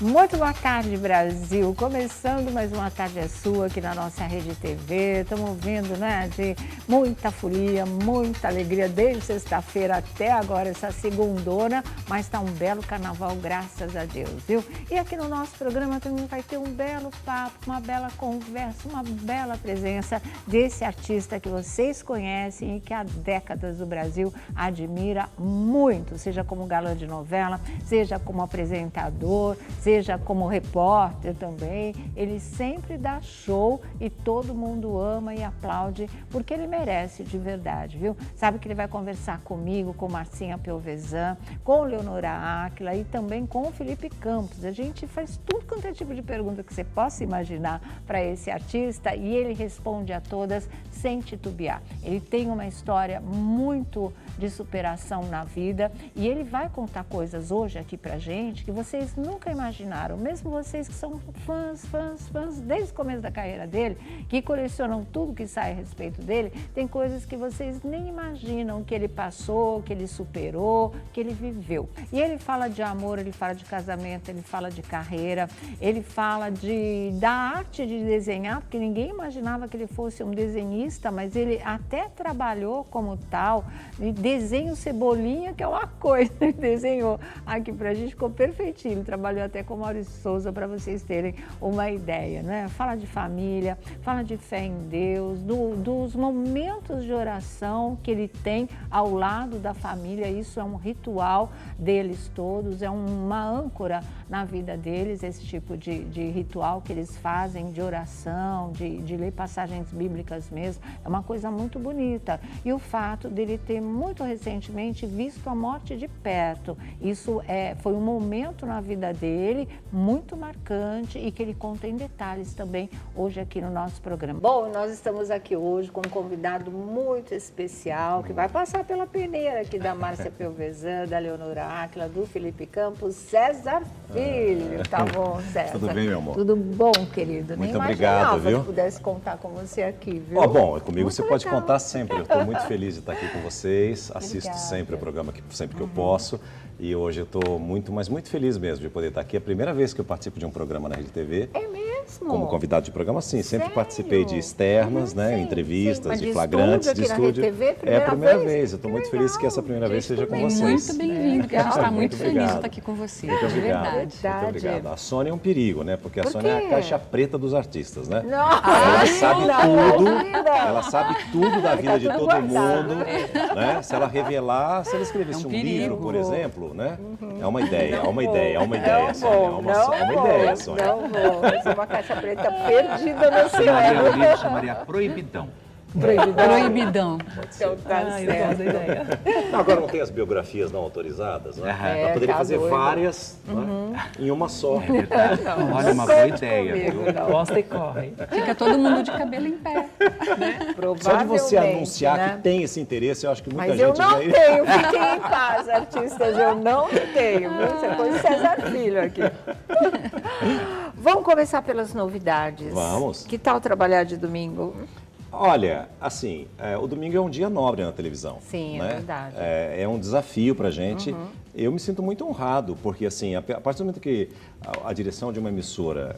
Muito boa tarde, Brasil. Começando mais uma Tarde é Sua aqui na nossa Rede TV. Estamos vendo, né, de muita folia, muita alegria desde sexta-feira até agora, essa segundona, mas está um belo carnaval, graças a Deus, viu? E aqui no nosso programa também vai ter um belo papo, uma bela conversa, uma bela presença desse artista que vocês conhecem e que há décadas o Brasil admira muito, seja como galã de novela, seja como apresentador, seja como repórter também. Ele sempre dá show e todo mundo ama e aplaude, porque ele merece de verdade, viu? Sabe que ele vai conversar comigo, com Marcinha Pelvezan, com Leonora Áquila e também com o Felipe Campos. A gente faz tudo quanto é tipo de pergunta que você possa imaginar para esse artista e ele responde a todas sem titubear. Ele tem uma história muito de superação na vida e ele vai contar coisas hoje aqui pra gente que vocês nunca imaginaram, mesmo vocês que são fãs desde o começo da carreira dele, que colecionam tudo que sai a respeito dele, tem coisas que vocês nem imaginam que ele passou, que ele superou, que ele viveu. E ele fala de amor, ele fala de casamento, ele fala de carreira, ele fala da arte de desenhar, porque ninguém imaginava que ele fosse um desenhista, mas ele até trabalhou como tal, e desenho Cebolinha, que é uma coisa, ele desenhou aqui pra gente, ficou perfeitinho, ele trabalhou até com Maurício Souza, para vocês terem uma ideia, né? Fala de família, fala de fé em Deus, dos momentos de oração que ele tem ao lado da família, isso é um ritual deles todos, é uma âncora na vida deles, esse tipo de ritual que eles fazem, de oração, de ler passagens bíblicas mesmo, é uma coisa muito bonita. E o fato dele ter muito recentemente visto a morte de perto, isso foi um momento na vida dele muito marcante e que ele conta em detalhes também hoje aqui no nosso programa. Bom, nós estamos aqui hoje com um convidado muito especial que vai passar pela peneira aqui da Márcia Pelvezan, da Leonora Áquila, do Felipe Campos, César Filho. Tá bom, César? Tudo bem, meu amor? Tudo bom, querido? Muito Nem obrigado, viu? Que pudesse contar com você aqui, viu? Bom, comigo muito você legal. pode contar sempre. Eu estou muito feliz de estar aqui com vocês. Assisto sempre o programa sempre que eu posso. E hoje eu estou muito feliz mesmo de poder estar aqui. É a primeira vez que eu participo de um programa na Rede TV. É mesmo? Como convidado de programa, sim. Sempre Sério? participei de externas, né? Entrevistas, Mas de flagrantes, de estúdio. Na Rede TV, É a primeira vez. Eu estou Que muito legal. feliz que essa primeira vez seja com vocês. Muito bem-vindo, que a gente está muito feliz de obrigado. estar aqui com você, Muito de obrigado. verdade. Muito obrigado. A Sônia é um perigo, né? Porque a Por Sônia é quê? a caixa preta dos artistas, né? Não. Ela sabe tudo, Não. ela sabe tudo da vida de tudo todo guardado. mundo, né? Se ela revelar, se ela escrevesse É um um livro, perigo. por exemplo, né? É uma ideia, Sônia. É uma ideia, Sônia. Não vou. Essa é uma caixa preta perdida no O céu. livro chamaria Proibidão. Proibidão. Então tá Eu gosto da certo. ideia. Agora não tem as biografias não autorizadas, né? Ela poderia tá fazer doido. várias, né? Em uma só. Olha, uma boa ideia, viu? Gosta e corre. Fica todo mundo de cabelo em pé. Só de você Provavelmente, anunciar né? que tem esse interesse, eu acho que muita Mas gente eu não já... tenho, fiquem em paz, artistas, eu não tenho, viu? Você pôs César Filho aqui. Vamos começar pelas novidades. Vamos. Que tal trabalhar de domingo? Olha, assim, o domingo é um dia nobre na televisão. Sim, é né? verdade. É um desafio pra gente. Eu me sinto muito honrado, porque assim, a partir do momento que a direção de uma emissora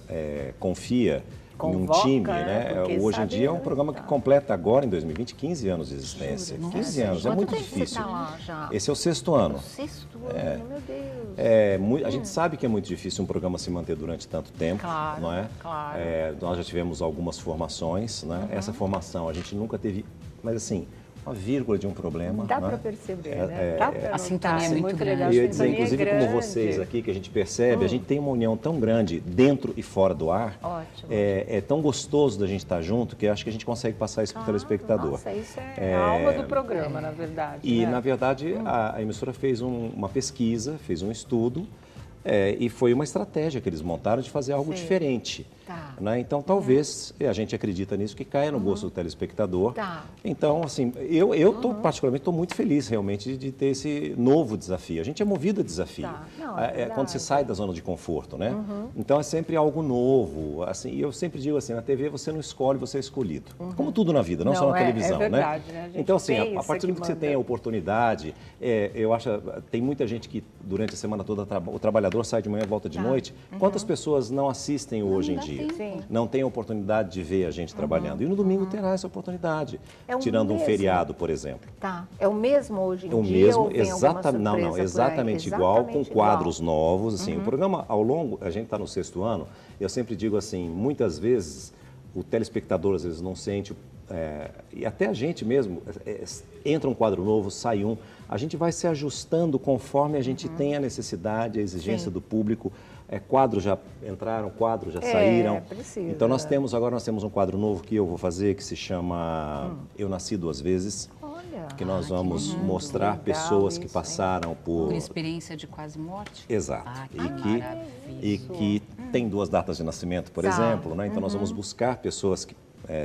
confia em um Convoca, time, né? né? Porque Hoje em sabe dia é um onde programa que completa agora, em 2020, 15 anos de existência. 15 anos, é Quanto muito tempo difícil. Você tá lá já? Esse é o 6º ano. Sexto ano, meu Deus. A gente sabe que é muito difícil um programa se manter durante tanto tempo, Claro, não é? claro. Nós já tivemos algumas formações, né? Essa formação a gente nunca teve, mas assim, uma vírgula de um problema. Dá né? para perceber, né? Dá pra A sintonia é muito grande. legal. E eu A ia dizer, sintonia é inclusive, como grande. vocês aqui, que a gente percebe, a gente tem uma união tão grande dentro e fora do ar. Ótimo. É tão gostoso da gente estar junto que eu acho que a gente consegue passar isso para o telespectador. Nossa, isso é a alma do programa, na verdade. E, né? na verdade, a emissora fez uma pesquisa, fez um estudo, e foi uma estratégia que eles montaram de fazer algo diferente. Tá. Né? Então, talvez, a gente acredita nisso, que caia no gosto do telespectador. Tá. Então, assim, eu particularmente, estou muito feliz, realmente, de ter esse novo desafio. A gente é movido a desafio. Tá. Não, Quando você sai da zona de conforto, né? Então, é sempre algo novo. Assim, e eu sempre digo assim, na TV você não escolhe, você é escolhido. Como tudo na vida, não só na televisão, é verdade, né? A gente Então, assim, a pensa partir do momento que você manda. tem a oportunidade, eu acho, tem muita gente que durante a semana toda o trabalhador sai de manhã e volta de noite. Quantas pessoas não assistem hoje em dia? Não tem a oportunidade de ver a gente trabalhando. E no domingo terá essa oportunidade, tirando um feriado, por exemplo. Tá. É o mesmo hoje em dia? O mesmo, ou tem alguma surpresa não, exatamente igual, com quadros novos. Assim, o programa, ao longo, a gente está no 6º ano, eu sempre digo assim, muitas vezes o telespectador às vezes não sente, e até a gente mesmo, entra um quadro novo, sai um, a gente vai se ajustando conforme a gente tem a necessidade, a exigência do público. Quadros já entraram, quadros já saíram. Precisa. Então nós temos um quadro novo que eu vou fazer que se chama Eu Nasci Duas Vezes. Olha. Que nós vamos mostrar legal pessoas que isso, passaram por... Uma experiência de quase morte. Exato. Ah, que E que tem 2 datas de nascimento, por exemplo, né? Então nós vamos buscar pessoas que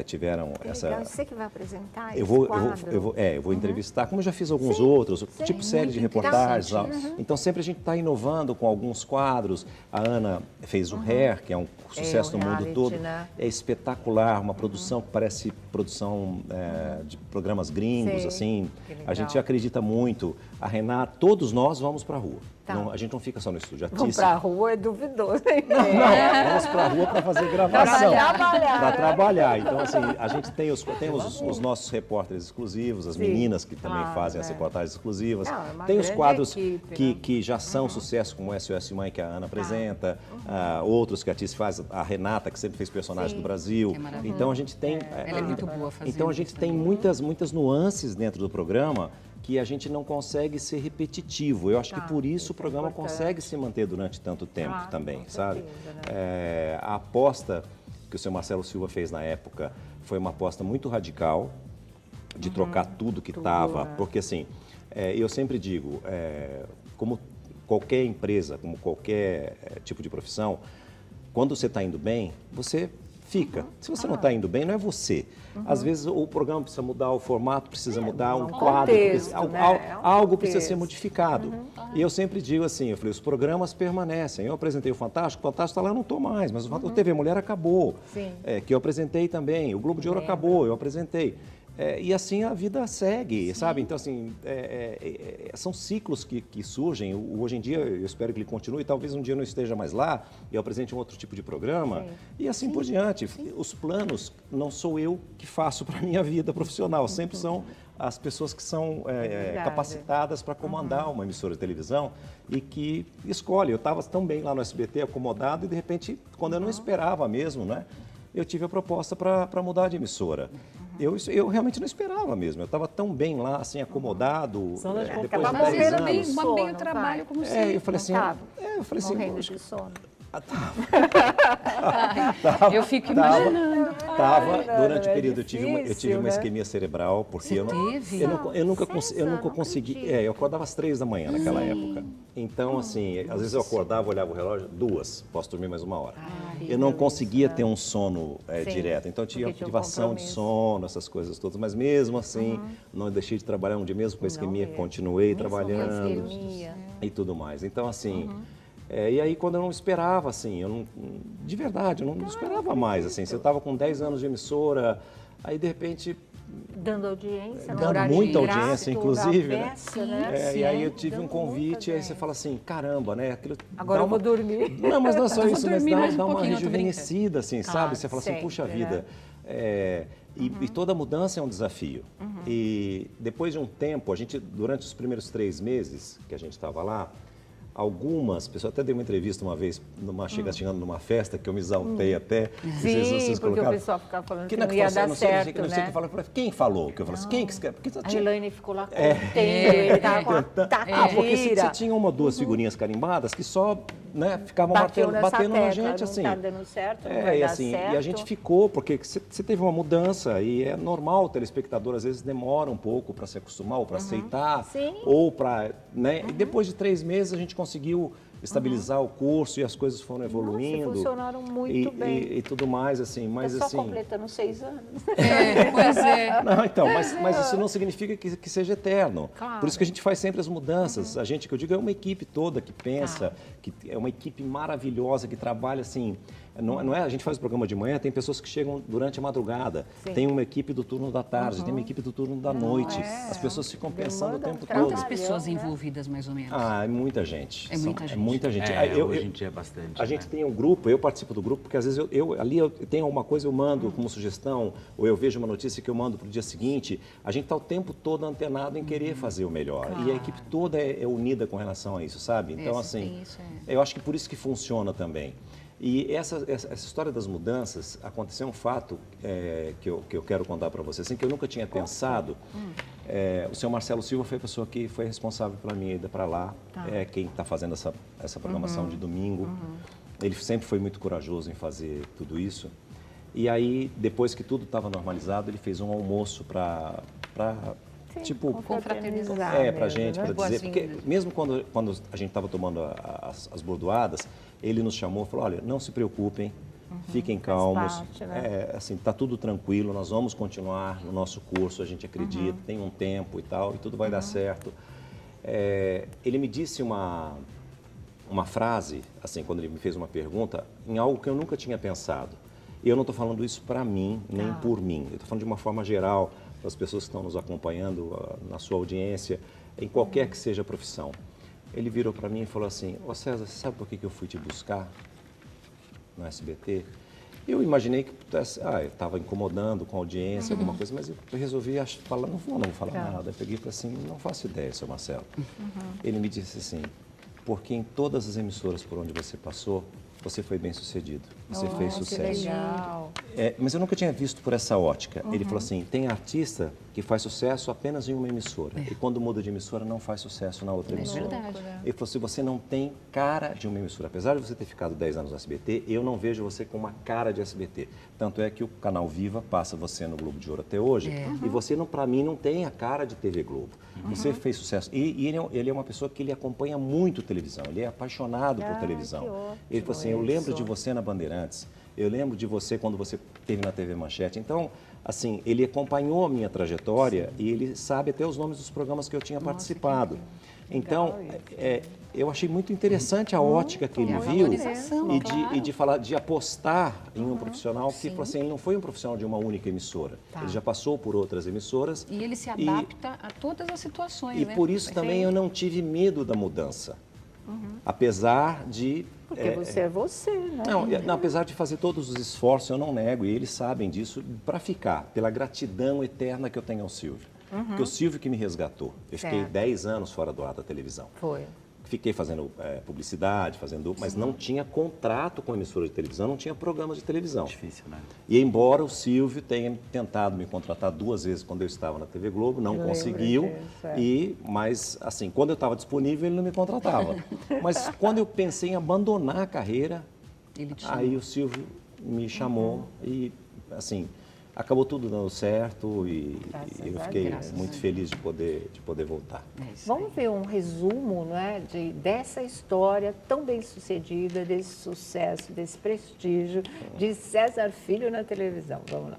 tiveram essa... Legal. Você que vai apresentar Eu esse vou quadro? eu vou entrevistar, como eu já fiz alguns outros, tipo série de reportagens. interessante. Então sempre a gente está inovando com alguns quadros. A Ana fez o Hair, que é um sucesso o no mundo reality, todo. né? É espetacular, uma produção que parece produção de programas gringos, Sei. assim. Que legal. A gente acredita muito. A Renata, todos nós vamos para a rua. Tá. Não, a gente não fica só no estúdio. Vamos para a rua é duvidoso, hein? Não, vamos para a rua para fazer gravação. Para trabalhar. Então, assim, a gente tem os nossos repórteres exclusivos, as meninas que também fazem as reportagens exclusivas. Não, é uma tem os grande quadros equipe, que já são sucesso, como o SOS Mãe, que a Ana apresenta, outros que a Tice faz, a Renata, que sempre fez personagem do Brasil. Que é maravilhoso. Então, a gente tem... Ela é muito boa fazendo Então, a gente isso tem também. muitas nuances dentro do programa que a gente não consegue ser repetitivo. Eu acho que por isso o programa consegue se manter durante tanto tempo também, com sabe? certeza, né? A aposta que o seu Marcelo Silva fez na época foi uma aposta muito radical de trocar tudo que estava, porque assim, eu sempre digo, como qualquer empresa, como qualquer tipo de profissão, quando você está indo bem, você fica. Se você não está indo bem, não é você. Às vezes o programa precisa mudar, o formato precisa mudar, um quadro, contexto, algo precisa ser modificado. E eu sempre digo assim, eu falei, os programas permanecem. Eu apresentei o Fantástico está lá, eu não estou mais, mas o TV Mulher acabou, que eu apresentei também, o Globo de Ouro acabou, eu apresentei. E assim a vida segue, sabe? Então, assim, são ciclos que surgem. Hoje em dia, eu espero que ele continue. Talvez um dia eu não esteja mais lá e eu apresente um outro tipo de programa. E assim por diante. Os planos não sou eu que faço para a minha vida profissional. Sempre são as pessoas que são capacitadas para comandar uma emissora de televisão e que escolhem. Eu estava tão bem lá no SBT, acomodado, e de repente, quando eu não esperava mesmo, né? Eu tive a proposta para mudar de emissora. Eu realmente não esperava mesmo. Eu estava tão bem lá, assim, acomodado. Depois de 10 Fazendo anos. bem o trabalho, como sempre. Eu falei assim, Morrendo de sono. Eu fico imaginando. Durante o período eu tive uma difícil, isquemia cerebral, porque eu nunca consegui. Eu acordava às 3 da manhã naquela época. Então, assim, às vezes eu acordava, olhava o relógio, 2, posso dormir mais 1 hora. Eu não conseguia ter um sono direto. Então eu tinha privação de sono, essas coisas todas. Mas mesmo assim, não deixei de trabalhar um dia mesmo com a isquemia, continuei trabalhando e tudo mais. Então, assim. E aí, quando eu não esperava, assim, de verdade, eu não esperava mais, assim. Se eu estava com 10 anos de emissora, aí, de repente... Dando audiência, dando muita audiência, inclusive, né? E aí eu tive um Dando convite, muita e aí você fala assim, caramba, né? Agora eu vou dormir. Não, mas não é só isso, mas dá uma pouquinho, eu tô rejuvenescida, assim, sabe? Você fala assim, sempre, puxa né? vida. E toda mudança é um desafio. E depois de um tempo, durante os primeiros 3 meses que a gente estava lá, algumas pessoas, até dei uma entrevista uma vez, chegando numa festa, que eu me exaltei até. Sim, porque o pessoal ficava falando que não ia dar certo, não sei o que falou. Quem falou? Que eu falei assim, quem que escreve? Porque a Elaine ficou lá contendo, ele estava com a porque você tinha 1 ou 2 figurinhas carimbadas que só ficavam batendo na gente, assim. Não está dando certo, não vai dar certo. E a gente ficou, porque você teve uma mudança, e é normal, o telespectador às vezes demora um pouco para se acostumar, ou para aceitar, ou para... E depois de 3 meses a gente conseguiu estabilizar o curso e as coisas foram evoluindo. Nossa, funcionaram muito bem. E tudo mais, assim, mas só assim... completando 6 anos. Pois é. Não, então, mas isso não significa que seja eterno. Claro. Por isso que a gente faz sempre as mudanças. A gente, que eu digo, é uma equipe toda que pensa, que é uma equipe maravilhosa, que trabalha, assim, Não é, a gente faz o programa de manhã, tem pessoas que chegam durante a madrugada, tem uma equipe do turno da tarde, tem uma equipe do turno da noite. As pessoas ficam pensando o tempo todo. Quantas pessoas envolvidas, mais ou menos? É muita gente. É muita gente. É muita gente. Hoje em dia é bastante. A gente tem um grupo, eu participo do grupo, porque às vezes eu tenho alguma coisa, eu mando como sugestão, ou eu vejo uma notícia que eu mando para o dia seguinte. A gente está o tempo todo antenado em querer fazer o melhor. Claro. E a equipe toda é unida com relação a isso, sabe? Então, eu acho que por isso que funciona também. E essa história das mudanças, aconteceu um fato que eu quero contar para você, assim, que eu nunca tinha pensado. O senhor Marcelo Silva foi a pessoa que foi responsável pela minha ida para lá, quem está fazendo essa programação de domingo. Ele sempre foi muito corajoso em fazer tudo isso. E aí, depois que tudo estava normalizado, ele fez um almoço para tipo, confraternizar. Pra gente, né? Para dizer, porque mesmo quando a gente estava tomando as bordoadas, ele nos chamou e falou, olha, não se preocupem, fiquem calmos, parte, né? assim, tá tudo tranquilo, nós vamos continuar no nosso curso, a gente acredita, tem um tempo e tal, e tudo vai dar certo. Ele me disse uma frase, assim, quando ele me fez uma pergunta, em algo que eu nunca tinha pensado. E eu não estou falando isso para mim, nem por mim, eu estou falando de uma forma geral, para as pessoas que estão nos acompanhando, na sua audiência, em qualquer que seja a profissão. Ele virou para mim e falou assim, ô César, você sabe por que eu fui te buscar no SBT? Eu imaginei que eu estava incomodando com a audiência, alguma coisa, mas eu resolvi falar, não vou falar nada. Eu peguei e falei assim, não faço ideia, seu Marcelo. Ele me disse assim, porque em todas as emissoras por onde você passou, você foi bem sucedido, você fez sucesso. Que legal. Mas eu nunca tinha visto por essa ótica. Ele falou assim, tem artista que faz sucesso apenas em uma emissora. E quando muda de emissora, não faz sucesso na outra emissora. É verdade. Ele falou assim, você não tem cara de uma emissora. Apesar de você ter ficado 10 anos no SBT, eu não vejo você com uma cara de SBT. Tanto é que o canal Viva passa você no Globo de Ouro até hoje. E você, para mim, não tem a cara de TV Globo. Você fez sucesso. E ele é uma pessoa que ele acompanha muito televisão. Ele é apaixonado por televisão. Ele falou assim, eu lembro de você na Bandeirantes. Eu lembro de você quando você esteve na TV Manchete. Então, assim, ele acompanhou a minha trajetória e ele sabe até os nomes dos programas que eu tinha participado. Então, eu achei muito interessante a ótica que ele viu e de apostar em um profissional que, falou assim, ele não foi um profissional de uma única emissora. Ele já passou por outras emissoras. E ele se adapta a todas as situações, né? E por isso também eu não tive medo da mudança. Apesar de... Porque você é você, né? Não, apesar de fazer todos os esforços, eu não nego, e eles sabem disso, para ficar, pela gratidão eterna que eu tenho ao Silvio. Porque o Silvio que me resgatou. Eu fiquei 10 anos fora do ar da televisão. Foi. Fiquei fazendo publicidade, mas não tinha contrato com a emissora de televisão, não tinha programas de televisão. Difícil, né? E embora o Silvio tenha tentado me contratar 2 vezes quando eu estava na TV Globo, não conseguiu. Mas, assim, quando eu estava disponível, ele não me contratava. Mas quando eu pensei em abandonar a carreira, aí o Silvio me chamou e, assim... Acabou tudo dando certo e eu fiquei muito feliz de poder voltar. Vamos ver um resumo, né, dessa história tão bem sucedida, desse sucesso, desse prestígio de César Filho na televisão. Vamos lá.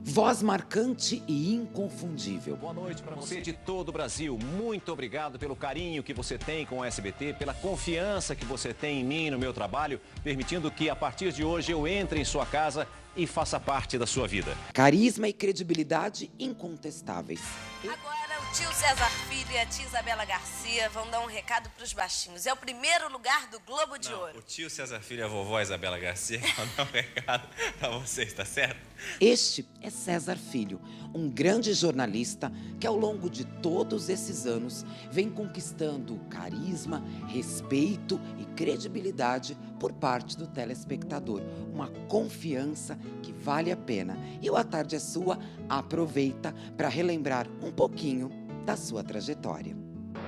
Voz marcante e inconfundível. Boa noite para você de todo o Brasil. Muito obrigado pelo carinho que você tem com o SBT, pela confiança que você tem em mim e no meu trabalho, permitindo que a partir de hoje eu entre em sua casa e faça parte da sua vida. Carisma e credibilidade incontestáveis. Agora o tio César Filho e a tia Isabela Garcia vão dar um recado para os baixinhos. É o primeiro lugar do Globo de Ouro. O tio César Filho e a vovó Isabela Garcia vão dar um recado para vocês, tá certo? Este é César Filho, um grande jornalista que ao longo de todos esses anos vem conquistando carisma, respeito e credibilidade por parte do telespectador. Uma confiança que vale a pena. E o A Tarde é Sua aproveita para relembrar um pouquinho da sua trajetória.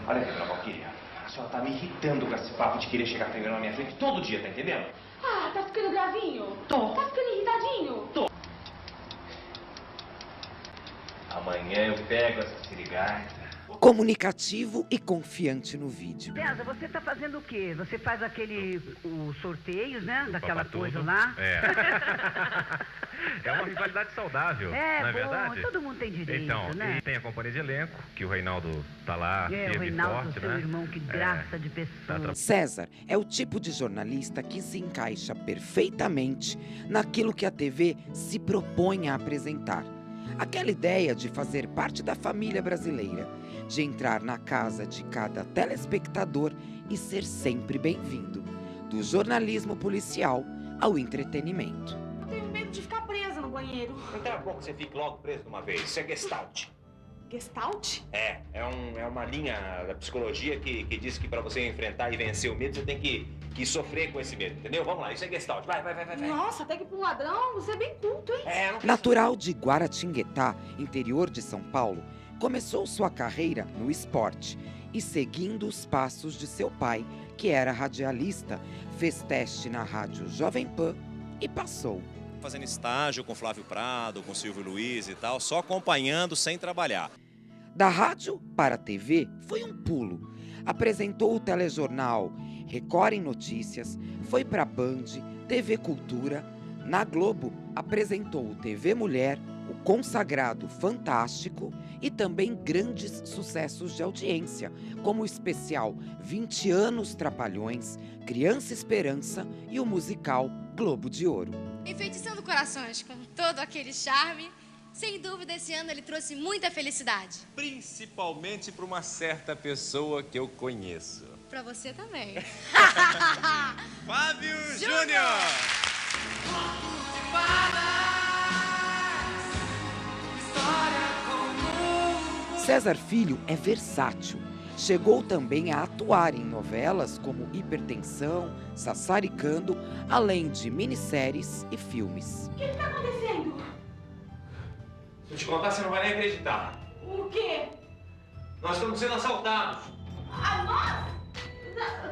Olha aqui, dona Valquíria, a senhora tá me irritando com esse papo de querer chegar primeiro na minha frente todo dia, tá entendendo? Ah, tá ficando gravinho? Tô. Tá ficando irritadinho? Tô. Amanhã eu pego essa sirigaita, comunicativo e confiante no vídeo. César, você está fazendo o quê? Você faz os sorteios, né? Daquela coisa lá. É uma rivalidade saudável, não é verdade? Todo mundo tem direito, então, né? E tem a companhia de elenco, que o Reinaldo tá lá, o Reinaldo, seu irmão, que graça de pessoa. César é o tipo de jornalista que se encaixa perfeitamente naquilo que a TV se propõe a apresentar. Aquela ideia de fazer parte da família brasileira, de entrar na casa de cada telespectador e ser sempre bem-vindo, do jornalismo policial ao entretenimento. Eu tenho medo de ficar presa no banheiro. Então é bom que você fique logo preso de uma vez. Isso é Gestalt. Gestalt? É uma linha da psicologia que diz que para você enfrentar e vencer o medo, você tem que sofrer com esse medo, entendeu? Vamos lá, isso é Gestalt. Vai. Nossa, até que pra um ladrão, você é bem culto, hein? Natural de Guaratinguetá, interior de São Paulo, começou sua carreira no esporte e, seguindo os passos de seu pai, que era radialista, fez teste na rádio Jovem Pan e passou. Fazendo estágio com Flávio Prado, com Silvio Luiz e tal, só acompanhando sem trabalhar. Da rádio para a TV foi um pulo. Apresentou o telejornal Record em Notícias, foi para a Band, TV Cultura. Na Globo, apresentou o TV Mulher, o consagrado Fantástico e também grandes sucessos de audiência, como o especial 20 anos Trapalhões, Criança Esperança e o musical Globo de Ouro. Enfeitiçando corações com todo aquele charme, sem dúvida esse ano ele trouxe muita felicidade. Principalmente para uma certa pessoa que eu conheço. Pra você também. Fábio Júnior! César Filho é versátil. Chegou também a atuar em novelas como Hipertensão, Sassaricando, além de minisséries e filmes. O que está acontecendo? Se eu te contar, você não vai nem acreditar. O quê? Nós estamos sendo assaltados. Ah, nós?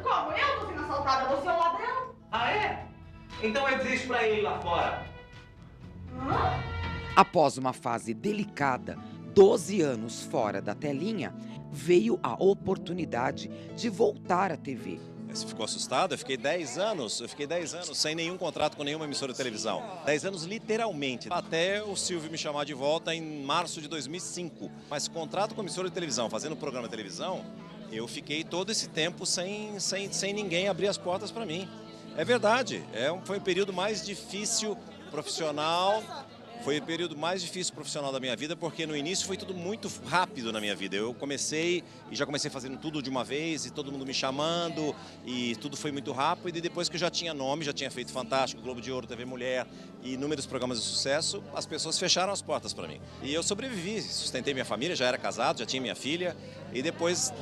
Como? Eu tô sendo assaltada? Você é um ladrão? Ah, é? Então vai dizer isso pra ele lá fora. Hã? Após uma fase delicada, 12 anos fora da telinha, veio a oportunidade de voltar à TV. Você ficou assustado? Eu fiquei 10 anos sem nenhum contrato com nenhuma emissora de televisão. 10 anos literalmente, até o Silvio me chamar de volta em março de 2005. Mas contrato com emissora de televisão, fazendo programa de televisão, eu fiquei todo esse tempo sem ninguém abrir as portas para mim. É verdade, foi o período mais difícil profissional. Foi o período mais difícil profissional da minha vida, porque no início foi tudo muito rápido na minha vida. Eu comecei e já comecei fazendo tudo de uma vez, e todo mundo me chamando, e tudo foi muito rápido. E depois que eu já tinha nome, já tinha feito Fantástico, Globo de Ouro, TV Mulher e inúmeros programas de sucesso, as pessoas fecharam as portas para mim. E eu sobrevivi, sustentei minha família, já era casado, já tinha minha filha. E depois,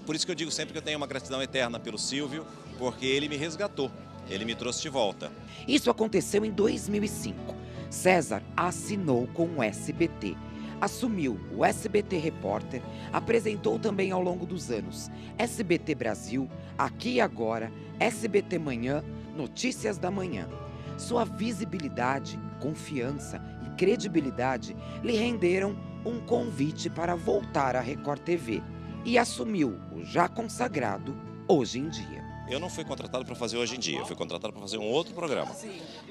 por isso que eu digo sempre que eu tenho uma gratidão eterna pelo Silvio, porque ele me resgatou, ele me trouxe de volta. Isso aconteceu em 2005. César assinou com o SBT, assumiu o SBT Repórter, apresentou também ao longo dos anos SBT Brasil, Aqui e Agora, SBT Manhã, Notícias da Manhã. Sua visibilidade, confiança e credibilidade lhe renderam um convite para voltar à Record TV e assumiu o já consagrado Hoje em Dia. Eu não fui contratado para fazer Hoje em Dia, eu fui contratado para fazer um outro programa.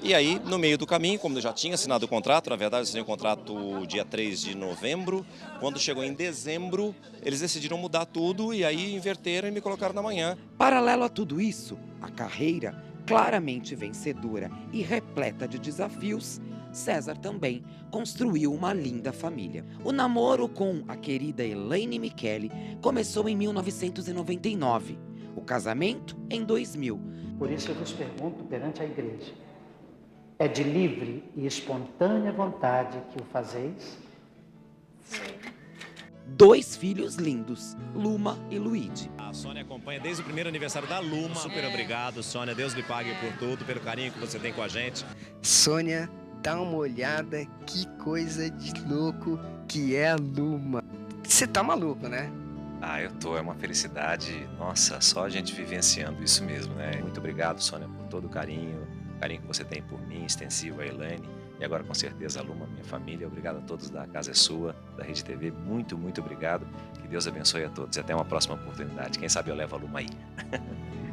E aí, no meio do caminho, como eu já tinha assinado o contrato, na verdade eu assinei o contrato dia 3 de novembro, quando chegou em dezembro, eles decidiram mudar tudo e aí inverteram e me colocaram na manhã. Paralelo a tudo isso, a carreira claramente vencedora e repleta de desafios, César também construiu uma linda família. O namoro com a querida Elaine Michele começou em 1999. O casamento em 2000. Por isso eu vos pergunto perante a igreja, é de livre e espontânea vontade que o fazeis? Sim. 2 filhos lindos, Luma e Luíde. A Sônia acompanha desde o primeiro aniversário da Luma. Super obrigado, Sônia. Deus lhe pague por tudo, pelo carinho que você tem com a gente. Sônia, dá uma olhada, que coisa de louco que é a Luma. Você tá maluco, né? Ah, eu tô, é uma felicidade, nossa, só a gente vivenciando isso mesmo, né? Muito obrigado, Sônia, por todo o carinho que você tem por mim, extensivo a Elaine, E agora, com certeza, a Luma, minha família. Obrigado a todos da Casa é Sua, da Rede TV. Muito, muito obrigado. Que Deus abençoe a todos. E até uma próxima oportunidade. Quem sabe eu levo a Luma aí.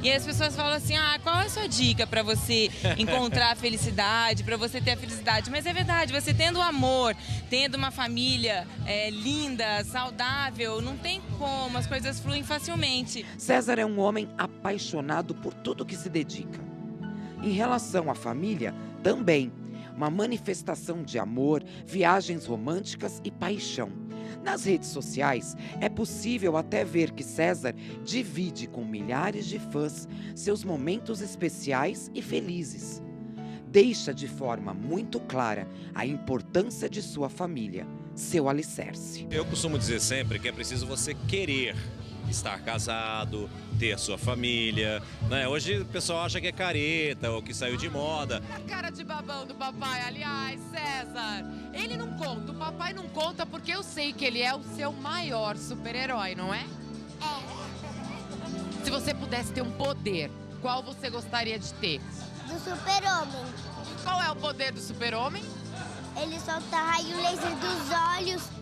E as pessoas falam assim, qual é a sua dica para você encontrar a felicidade, para você ter a felicidade? Mas é verdade, você tendo amor, tendo uma família linda, saudável, não tem como, as coisas fluem facilmente. César é um homem apaixonado por tudo que se dedica. Em relação à família, também. Uma manifestação de amor, viagens românticas e paixão. Nas redes sociais, é possível até ver que César divide com milhares de fãs seus momentos especiais e felizes. Deixa de forma muito clara a importância de sua família, seu alicerce. Eu costumo dizer sempre que é preciso você querer estar casado, ter sua família, né? Hoje o pessoal acha que é careta ou que saiu de moda. A cara de babão do papai, aliás, César, ele não conta, o papai não conta porque eu sei que ele é o seu maior super-herói, não é? Se você pudesse ter um poder, qual você gostaria de ter? Do super-homem. Qual é o poder do super-homem? Ele solta raio laser dos olhos.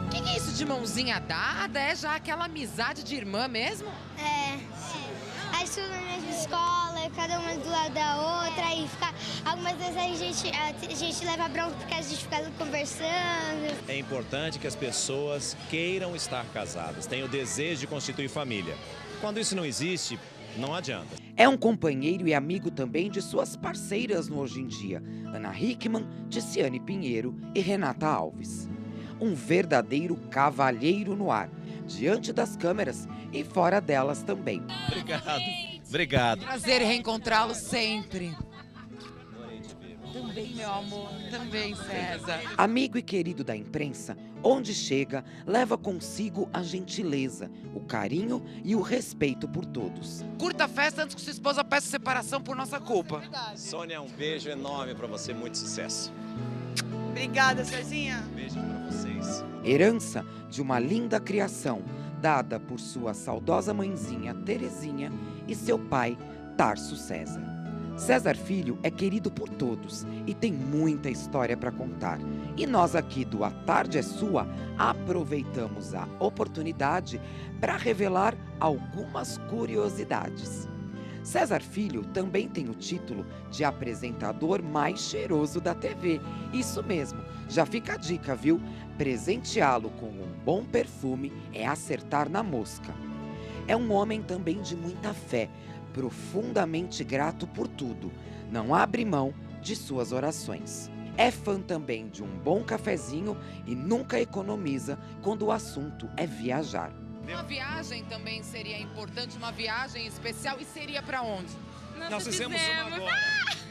O que é isso de mãozinha dada? É já aquela amizade de irmã mesmo? É. A gente estuda na mesma escola, cada uma do lado da outra, e algumas vezes a gente leva bronca porque a gente fica conversando. É importante que as pessoas queiram estar casadas, tenham o desejo de constituir família. Quando isso não existe, não adianta. É um companheiro e amigo também de suas parceiras no Hoje em Dia, Ana Hickman, Ticiane Pinheiro e Renata Alves. Um verdadeiro cavalheiro no ar, diante das câmeras e fora delas também. Obrigado. Obrigado. Prazer reencontrá-lo sempre. Também, meu amor. Também, César. Amigo e querido da imprensa, onde chega, leva consigo a gentileza, o carinho e o respeito por todos. Curta a festa antes que sua esposa peça separação por nossa culpa. Sônia, um beijo enorme pra você, muito sucesso. Obrigada, Cezinha. Beijo pra vocês. Herança de uma linda criação, dada por sua saudosa mãezinha Terezinha e seu pai Tarso César. César Filho é querido por todos e tem muita história para contar. E nós aqui do A Tarde é Sua aproveitamos a oportunidade para revelar algumas curiosidades. César Filho também tem o título de apresentador mais cheiroso da TV. Isso mesmo, já fica a dica, viu? Presenteá-lo com um bom perfume é acertar na mosca. É um homem também de muita fé, profundamente grato por tudo. Não abre mão de suas orações. É fã também de um bom cafezinho e nunca economiza quando o assunto é viajar. Uma viagem também seria importante, uma viagem especial, e seria para onde? Nós fizemos uma agora.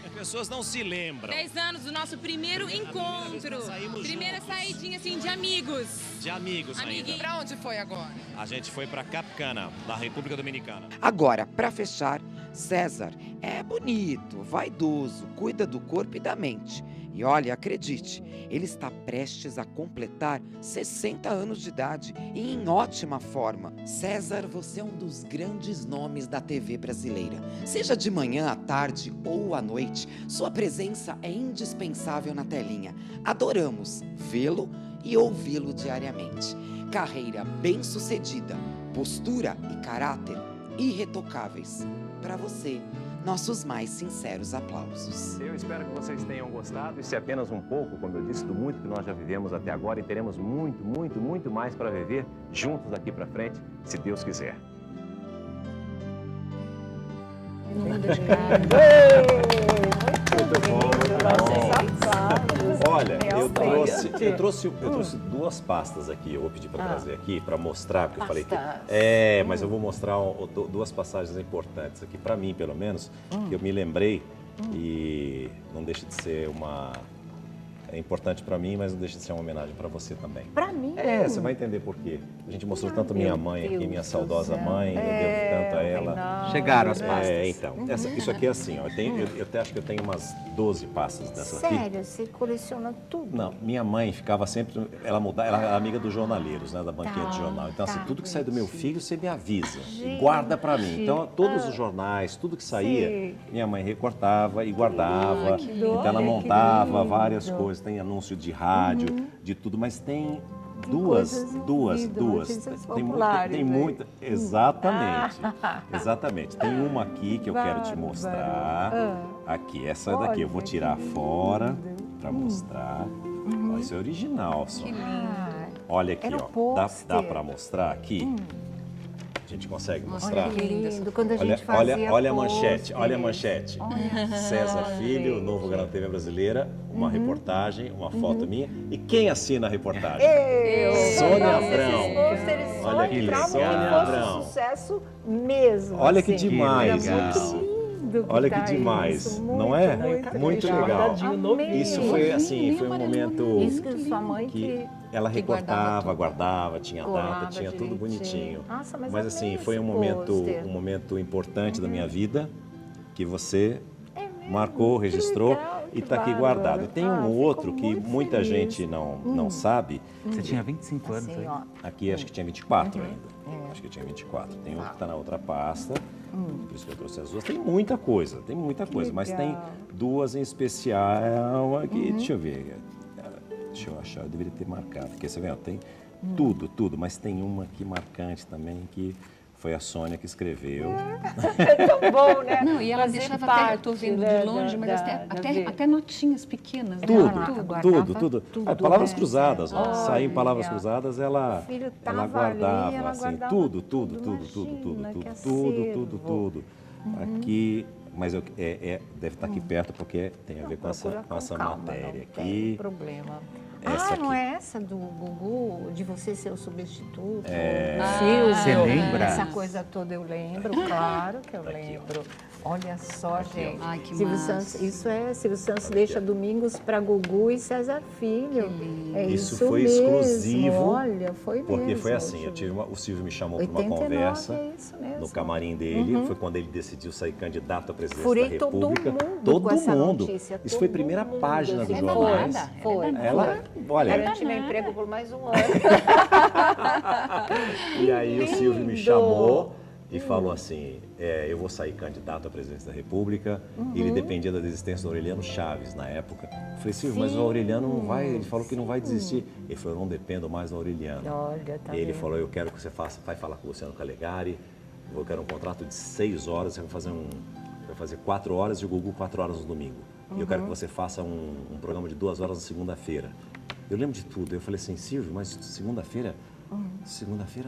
As pessoas não se lembram. 10 anos do nosso primeiro encontro. Primeira saidinha assim de amigos. De amigos ainda. Para onde foi agora? A gente foi para Capcana, da República Dominicana. Agora, para fechar, César é bonito, vaidoso, cuida do corpo e da mente. E olha, acredite, ele está prestes a completar 60 anos de idade e em ótima forma. César, você é um dos grandes nomes da TV brasileira. Seja de manhã, à tarde ou à noite, sua presença é indispensável na telinha. Adoramos vê-lo e ouvi-lo diariamente. Carreira bem-sucedida, postura e caráter irretocáveis. Para você, nossos mais sinceros aplausos. Eu espero que vocês tenham gostado. Isso é apenas um pouco, como eu disse, do muito que nós já vivemos até agora e teremos muito, muito, muito mais para viver juntos daqui para frente, se Deus quiser. Muito bom. Olha, eu trouxe duas pastas aqui, eu vou pedir para trazer aqui, para mostrar, porque eu falei que... mas eu vou mostrar duas passagens importantes aqui, para mim, pelo menos, que eu me lembrei, e não deixa de ser é importante para mim, mas não deixa de ser uma homenagem para você também. Para mim? Você vai entender por quê. A gente mostrou tanto minha mãe aqui, minha saudosa mãe, eu devo tanto a ela. Chegaram as pastas. Então, isso aqui é assim, ó, eu acho que eu tenho umas 12 pastas dessa aqui. Sério? Você coleciona tudo? Não, minha mãe ficava sempre, ela é amiga dos jornaleiros, né, da banquinha de jornal. Então, assim, tudo que sai do meu filho, você me avisa e guarda para mim. Então, todos os jornais, tudo que saía, minha mãe recortava e guardava. Então, ela montava várias coisas. Tem anúncio de rádio, de tudo, mas tem duas. Tem muita. Exatamente. Exatamente. Tem uma aqui que eu quero te mostrar. Aqui, essa daqui eu vou tirar fora para mostrar. Ó, isso é original, só. Olha aqui, ó. Dá para mostrar aqui? A gente consegue mostrar? Olha que lindo. Quando a gente fazia olha a manchete, olha a manchete. César Filho, novo Grande TV Brasileira, uma reportagem, uma foto minha. E quem assina a reportagem? Sônia Abrão. Olha que legal. Sônia Abrão. Sucesso mesmo. Olha que demais isso. Olha que demais, não é? Muito legal. Isso foi assim, foi um momento que ela recortava, guardava, tinha data, tinha tudo bonitinho. Mas assim, foi um momento importante da minha vida que você marcou, registrou e está aqui guardado. Tem um outro que muita gente não sabe. Você tinha 25 anos aí? Aqui acho que tinha 24 ainda. Acho que tinha 24. Tem outro que está na outra pasta. Por isso que eu trouxe as duas. Tem muita coisa, mas tem duas em especial aqui. Deixa eu ver. Deixa eu achar, eu deveria ter marcado. Porque você vê, tem tudo, mas tem uma aqui marcante também que foi a Sônia que escreveu. É tão bom, né? Não, e ela deixava até, eu estou vendo de longe, mas até notinhas pequenas. Tudo. Palavras cruzadas, ó. Saía em palavras cruzadas, ela guardava, assim, tudo. Aqui, mas deve estar aqui perto porque tem a ver com essa matéria aqui. Não tem problema. Não é essa do Gugu, de você ser o substituto? Você lembra? Essa coisa toda eu lembro, claro que eu lembro. Olha só, gente. Ai, que Silvio Santos, Silvio Santos deixa domingos para Gugu e César Filho. Isso isso foi mesmo. exclusivo. Olha, foi mesmo. Porque foi assim, o Silvio me chamou para uma conversa no camarim dele. Foi quando ele decidiu sair candidato à presidência da República. Todo mundo. Notícia, isso foi a primeira página dos jornais. Foi. Garante meu emprego por mais um ano. E aí o Silvio me chamou e falou assim, eu vou sair candidato à presidência da República. Ele dependia da desistência do Aureliano Chaves na época. Eu falei, Silvio, mas o Aureliano não vai, ele falou que não vai desistir. Ele falou, eu não dependo mais do Aureliano. Olha, tá ele falou, eu quero que você vai falar com o Luciano Calegari, eu quero um contrato de 6 horas, você vai fazer 4 horas e o Gugu 4 horas no domingo. E eu quero que você faça um programa de 2 horas na segunda-feira. Eu lembro de tudo. Eu falei assim, Silvio, mas segunda-feira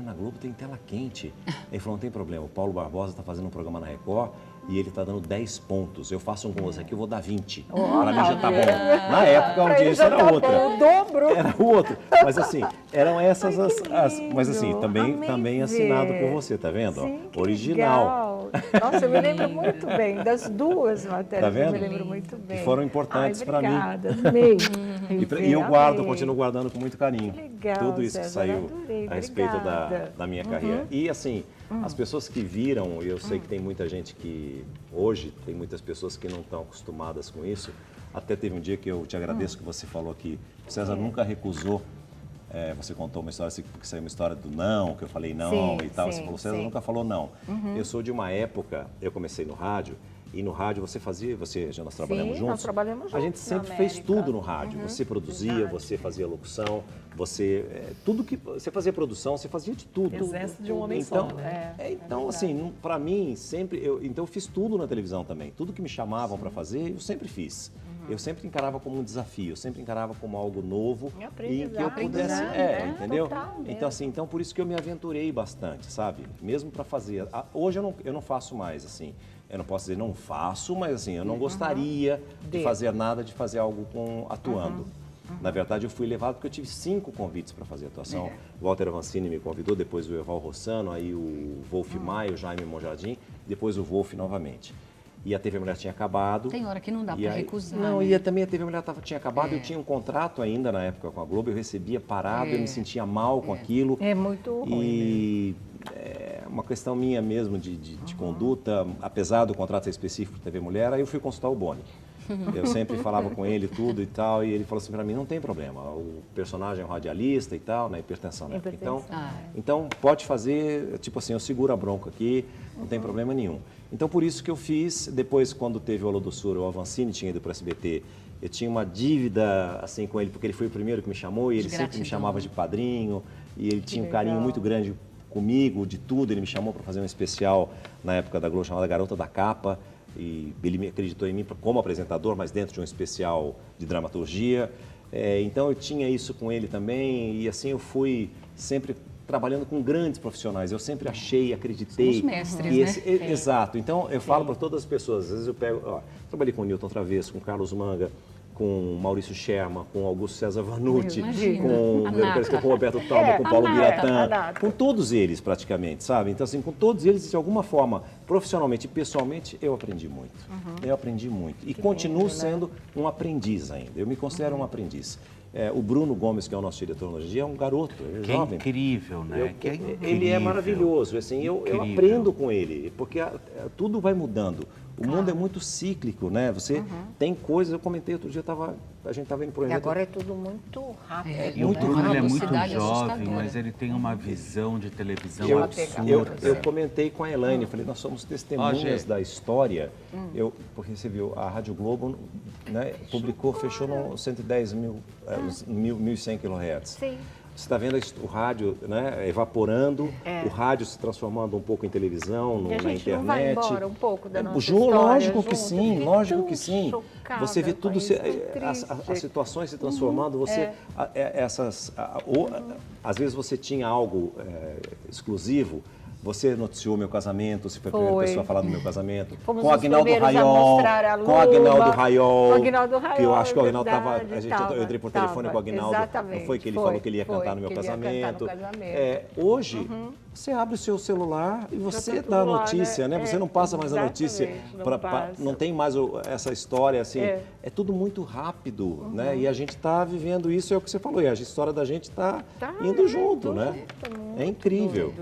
na Globo tem tela quente. Ele falou, não tem problema, o Paulo Barbosa está fazendo um programa na Record e ele está dando 10 pontos. Eu faço um com você aqui, eu vou dar 20. Para mim já tá bom. Na época a audiência era outra. O dobro. Era o outro. Mas assim, eram essas mas assim, também assinado por você, tá vendo? Sim, original. Nossa, eu me lembro muito bem das duas matérias. Tá vendo? Eu me lembro muito bem. Que foram importantes para mim. Amei. E eu guardo, continuo guardando com muito carinho. Que legal, tudo isso César, que saiu adorei, a respeito da minha carreira. E assim, as pessoas que viram, eu sei que tem muita gente que hoje, tem muitas pessoas que não estão acostumadas com isso. Até teve um dia que eu te agradeço que você falou que o César nunca recusou. Você contou uma história, porque saiu uma história do não, que eu falei não e tal. Você falou, César nunca falou não. Eu sou de uma época, eu comecei no rádio, e no rádio nós trabalhamos juntos. Nós trabalhamos juntos. A gente sempre fez tudo no rádio. Você produzia, você fazia locução, você fazia produção, você fazia de tudo. Exército de um homem então, só, né? Então, assim, para mim, sempre, eu fiz tudo na televisão também. Tudo que me chamavam para fazer, eu sempre fiz. Eu sempre encarava como um desafio, eu sempre encarava como algo novo e em que eu pudesse, entendeu? Então por isso que eu me aventurei bastante, sabe? Mesmo para fazer. Hoje eu não faço mais, assim. Eu não posso dizer não faço, mas assim, eu não gostaria de fazer nada, de fazer algo atuando. Na verdade, eu fui levado porque eu tive 5 convites para fazer atuação. O Walter Avancini me convidou, depois o Eval Rossano, aí o Wolf Maia, o Jaime Monjardim, depois o Wolf novamente. E a TV Mulher tinha acabado. Tem hora que não dá para recusar. Não, né? e também a TV Mulher tinha acabado, eu tinha um contrato ainda na época com a Globo, eu recebia parado, eu me sentia mal com aquilo. É muito ruim. E é uma questão minha mesmo de conduta, apesar do contrato ser específico para TV Mulher, aí eu fui consultar o Boni. Eu sempre falava com ele tudo e tal, e ele falou assim para mim, não tem problema, o personagem é um radialista e tal, na hipertensão, né? Então pode fazer, tipo assim, eu seguro a bronca aqui, não tem problema nenhum. Então por isso que eu fiz, depois quando teve o Alô Doçura, o Avancini tinha ido para o SBT, eu tinha uma dívida assim com ele, porque ele foi o primeiro que me chamou e ele sempre me chamava de padrinho, e ele tinha um carinho muito grande comigo, de tudo, ele me chamou para fazer um especial na época da Globo chamada Garota da Capa, e ele me acreditou em mim como apresentador, mas dentro de um especial de dramaturgia. Então eu tinha isso com ele também, e assim eu fui sempre trabalhando com grandes profissionais. Eu sempre achei, acreditei. São os mestres, né? Exato. Então eu falo para todas as pessoas, às vezes eu pego, trabalhei com o Newton Travesso, com o Carlos Manga, com o Maurício Scherma, com o Augusto César Vanucci, com o Roberto Tauba, com o Paulo Biratã, com todos eles praticamente, sabe? Então assim, com todos eles, de alguma forma, profissionalmente e pessoalmente, eu aprendi muito. Eu aprendi muito. E continuo sendo um aprendiz ainda. Eu me considero um aprendiz. O Bruno Gomes, que é o nosso diretor hoje em dia, é um garoto, é jovem. Incrível, né? Ele é maravilhoso, assim, eu aprendo com ele, porque tudo vai mudando. O mundo é muito cíclico, né? Você tem coisas, eu comentei outro dia, a gente estava indo para o evento. E agora é tudo muito rápido. E o Bruno ele é muito jovem, mas ele tem uma visão de televisão absurda. Eu comentei com a Elaine, falei, nós somos testemunhas da história. Porque você viu, a Rádio Globo, né, publicou, fechou no 1.100 kHz. Sim. Você está vendo o rádio, né, evaporando, o rádio se transformando um pouco em televisão, na internet. Não vai embora um pouco da nossa história, lógico que sim, lógico que sim. Você vê tudo, as situações se transformando, você, às vezes você tinha algo exclusivo. Você noticiou meu casamento, você foi a primeira pessoa a falar do meu casamento. Fomos com o Aguinaldo Raiol, com o Aguinaldo Raiol, que eu acho que o Aguinaldo estava, eu entrei por telefone com o Aguinaldo, não foi que ele falou que ele ia cantar no meu casamento. Hoje, você abre o seu celular e você dá a notícia, né? Você não passa mais a notícia, não tem mais essa história, assim, é tudo muito rápido, né? E a gente está vivendo isso, é o que você falou, e a história da gente está indo junto, né? É incrível,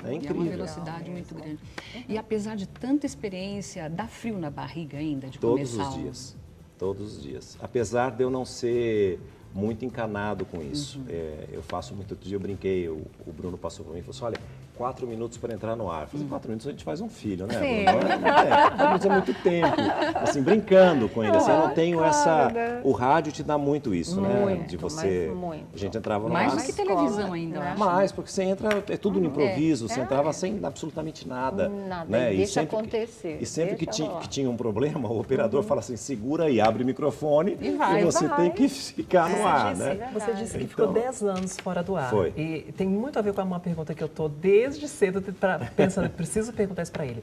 é incrível. É uma velocidade muito grande. E apesar de tanta experiência, dá frio na barriga ainda de começar? Todos os dias. Apesar de eu não ser muito encanado com isso. Eu faço muito. Outro dia eu brinquei, o Bruno passou por mim e falou assim, olha, 4 minutos para entrar no ar. Eu falei, 4 minutos a gente faz um filho, né, Bruno? 4 minutos é muito tempo. Assim, brincando com ele. Assim, eu não tenho O rádio te dá muito isso, né? De você... A gente entrava no ar. Mais do que televisão ainda, eu acho. Mais, porque você entra, é tudo no improviso, você entrava sem absolutamente nada. Né? Deixa acontecer. E sempre que tinha um problema, o operador fala assim, segura aí, abre o microfone e você tem que ficar no ar, né? Você disse que ficou 10 anos fora do ar. Foi. E tem muito a ver com uma pergunta que eu estou desde cedo pensando, preciso perguntar isso para ele.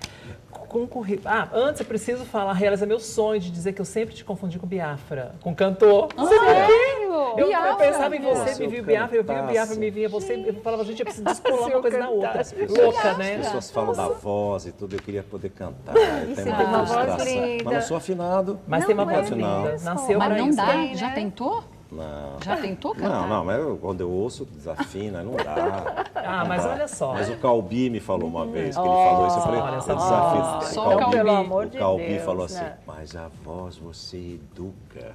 Antes eu preciso realizar meu sonho de dizer que eu sempre te confundi com Biafra, com cantor. Sério? Eu pensava em você, me via o Biafra, eu via o Biafra, me via você, eu falava, gente, eu preciso descolar uma coisa na outra. Louca, né? As pessoas falam da voz e tudo, eu queria poder cantar. Eu tenho uma frustração. Mas não sou afinado. Mas tem uma voz linda. Nasceu pra isso. Mas não dá? Já tentou? Não. Já tentou cantar? Não, mas quando eu ouço, desafina, não dá. Mas olha só. Mas o Calbi me falou uma vez, que ele falou isso, eu falei, eu desafio. Só o Calbi. Pelo amor de Deus. O Calbi falou assim, mas a voz você educa.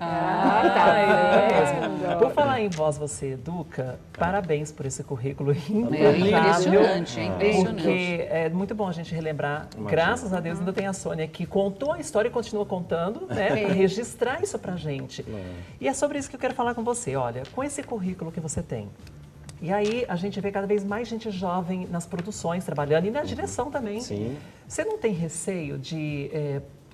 Por falar em voz você educa, parabéns por esse currículo impressionante, é impressionante. Porque é muito bom a gente relembrar, graças a Deus ainda tem a Sônia que contou a história e continua contando, né? Para registrar isso pra gente. E é sobre isso que eu quero falar com você, olha, com esse currículo que você tem. E aí a gente vê cada vez mais gente jovem nas produções trabalhando e na direção também. Sim. Você não tem receio de...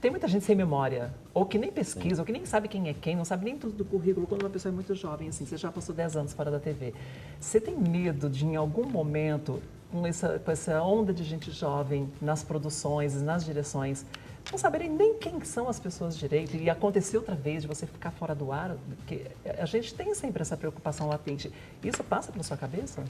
tem muita gente sem memória, ou que nem pesquisa, ou que nem sabe quem é quem, não sabe nem tudo do currículo, quando uma pessoa é muito jovem, assim, você já passou 10 anos fora da TV. Você tem medo de, em algum momento, com essa onda de gente jovem nas produções, nas direções, não saberem nem quem são as pessoas direito e acontecer outra vez de você ficar fora do ar, porque a gente tem sempre essa preocupação latente. Isso passa pela sua cabeça?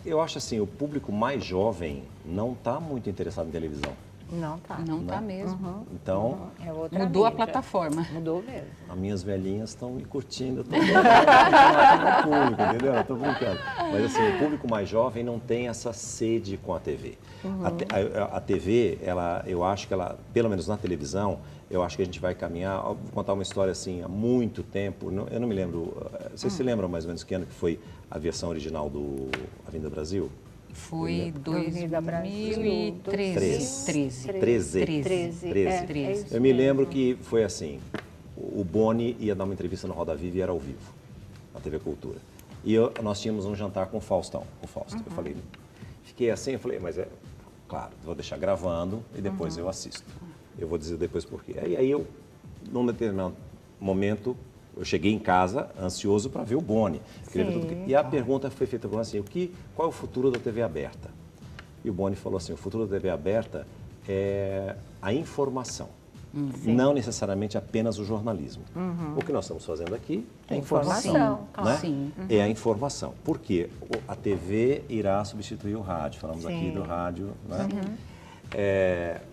Eu acho assim, o público mais jovem não está muito interessado em televisão. Não tá. Não tá mesmo. Então, É outra Mudou a mídia. plataforma. Mudou mesmo. as minhas velhinhas estão me curtindo, eu tô brincando com o público, entendeu? Eu tô brincando. Mas assim, o público mais jovem não tem essa sede com a TV. A TV, eu acho que ela, pelo menos na televisão, eu acho que a gente vai caminhar. Vou contar uma história assim, há muito tempo, eu não me lembro, vocês se lembram mais ou menos que ano que foi a versão original do Avenida Brasil? Foi 2013. 13. Eu me lembro que foi assim, o Boni ia dar uma entrevista no Roda Viva e era ao vivo, na TV Cultura. E nós tínhamos um jantar com o Fausto. Eu falei, fiquei assim, eu falei, mas claro, vou deixar gravando e depois eu assisto. Eu vou dizer depois por quê. Aí eu, num determinado momento, eu cheguei em casa ansioso para ver o Boni. E a pergunta foi feita para mim assim, qual é o futuro da TV aberta? E o Boni falou assim, o futuro da TV aberta é a informação. Não necessariamente apenas o jornalismo. O que nós estamos fazendo aqui é informação. Né? Sim. É a informação. Por quê? A TV irá substituir o rádio. Falamos aqui do rádio. Né?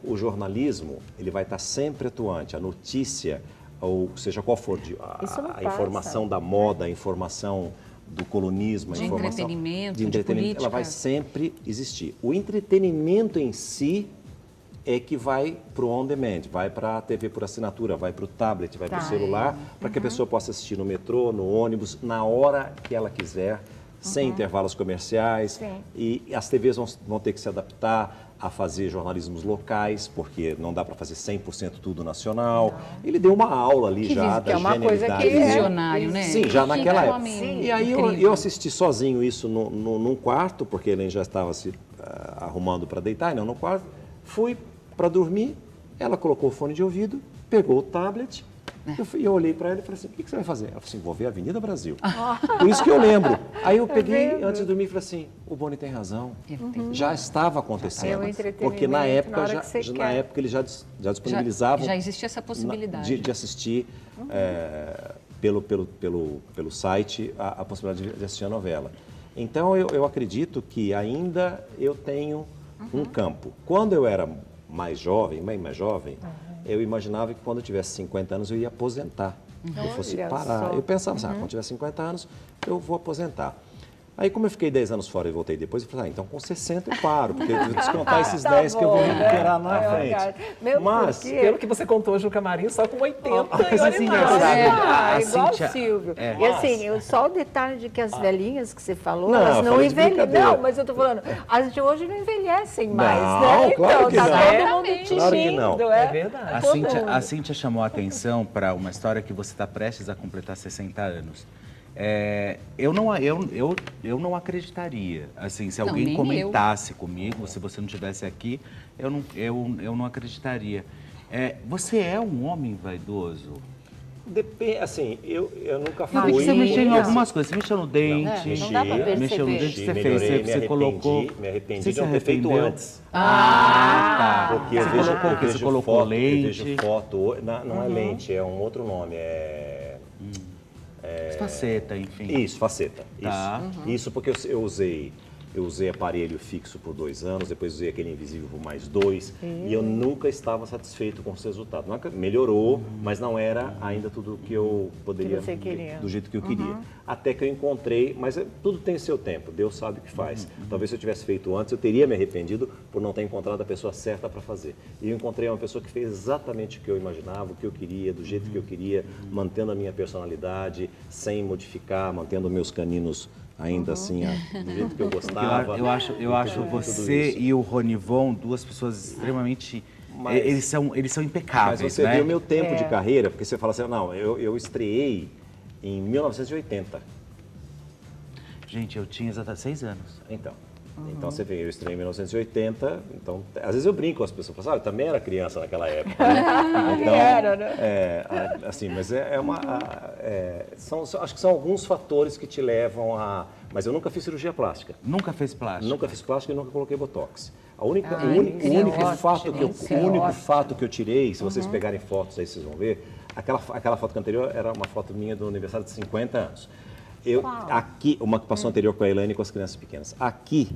O jornalismo ele vai estar sempre atuante. A notícia, ou seja qual for, a informação da moda, a informação do colunismo, a informação de entretenimento, ela vai sempre existir. O entretenimento em si é que vai para o on-demand, vai para a TV por assinatura, vai para o tablet, vai para o celular, para que a pessoa possa assistir no metrô, no ônibus, na hora que ela quiser, sem intervalos comerciais. E as TVs vão ter que se adaptar a fazer jornalismos locais, porque não dá para fazer 100% tudo nacional. Ele deu uma aula ali da genialidade. Que visionário, né? Sim, já naquela época. E aí eu assisti sozinho isso num quarto, porque ele já estava se arrumando para deitar, não no quarto. Fui para dormir, ela colocou o fone de ouvido, pegou o tablet, eu olhei para ela e falei assim, o que você vai fazer? Ela falou assim, vou ver a Avenida Brasil. Por isso que eu lembro. Aí eu peguei, antes de dormir, e falei assim, o Boni tem razão. Já estava acontecendo. Porque na época eles já disponibilizavam... Já existia essa possibilidade. De assistir pelo site a possibilidade de assistir a novela. Então eu acredito que ainda eu tenho um campo. Quando eu era mais jovem, eu imaginava que quando eu tivesse 50 anos eu ia aposentar. Eu fosse parar. Eu pensava assim, quando eu tiver 50 anos eu vou aposentar. Aí, como eu fiquei 10 anos fora e voltei depois, eu falei, então com 60 eu paro, porque eu vou descontar esses 10 que eu vou recuperar na frente. Mas, pelo que você contou hoje no camarim, só com 80 igual o Silvio. E assim, só o detalhe de que as velhinhas que você falou, elas não envelhecem. Não, mas eu tô falando, as de hoje não envelhecem mais, né? Claro que então, não. Tá todo mundo te Claro que não. É verdade. A Cíntia chamou a atenção para uma história que você está prestes a completar 60 anos. Eu não acreditaria, assim, se alguém comentasse comigo, se você não estivesse aqui, eu não acreditaria. Você é um homem vaidoso? Depende, assim, eu nunca fui... Não, você mexeu em algumas coisas, você mexeu no dente, mexeu no dente, você fez, você colocou... Me arrependi de não ter feito antes. Tá. Porque você colocou lente. Eu vejo foto, não é lente, é um outro nome, Faceta, enfim. Isso, faceta. Tá. Isso porque eu usei aparelho fixo por 2 anos, depois usei aquele invisível por mais 2 e eu nunca estava satisfeito com os resultados. Melhorou, mas não era ainda tudo que eu poderia, do jeito que eu queria. Até que eu encontrei, mas tudo tem seu tempo, Deus sabe o que faz. Talvez se eu tivesse feito antes, eu teria me arrependido por não ter encontrado a pessoa certa para fazer. E eu encontrei uma pessoa que fez exatamente o que eu imaginava, o que eu queria, do jeito que eu queria, mantendo a minha personalidade, sem modificar, mantendo meus caninos ainda assim, do jeito que eu gostava. Eu acho você e o Ronivon duas pessoas extremamente... Eles são impecáveis, mas você viu o meu tempo de carreira, porque você fala assim, não, eu estreiei em 1980. Gente, eu tinha exatamente 6 anos. Então você vê, eu estreiei em 1980, então às vezes eu brinco com as pessoas, eu também era criança naquela época. Né? Então, era, né? Assim, mas acho que são alguns fatores que te levam a... Mas eu nunca fiz cirurgia plástica. Nunca fez plástica? Nunca fiz plástica e nunca coloquei botox. O único fato que eu tirei, se vocês pegarem fotos aí, vocês vão ver, aquela foto anterior era uma foto minha do aniversário de 50 anos. Aqui, uma ocupação anterior com a Elaine e com as crianças pequenas. Aqui,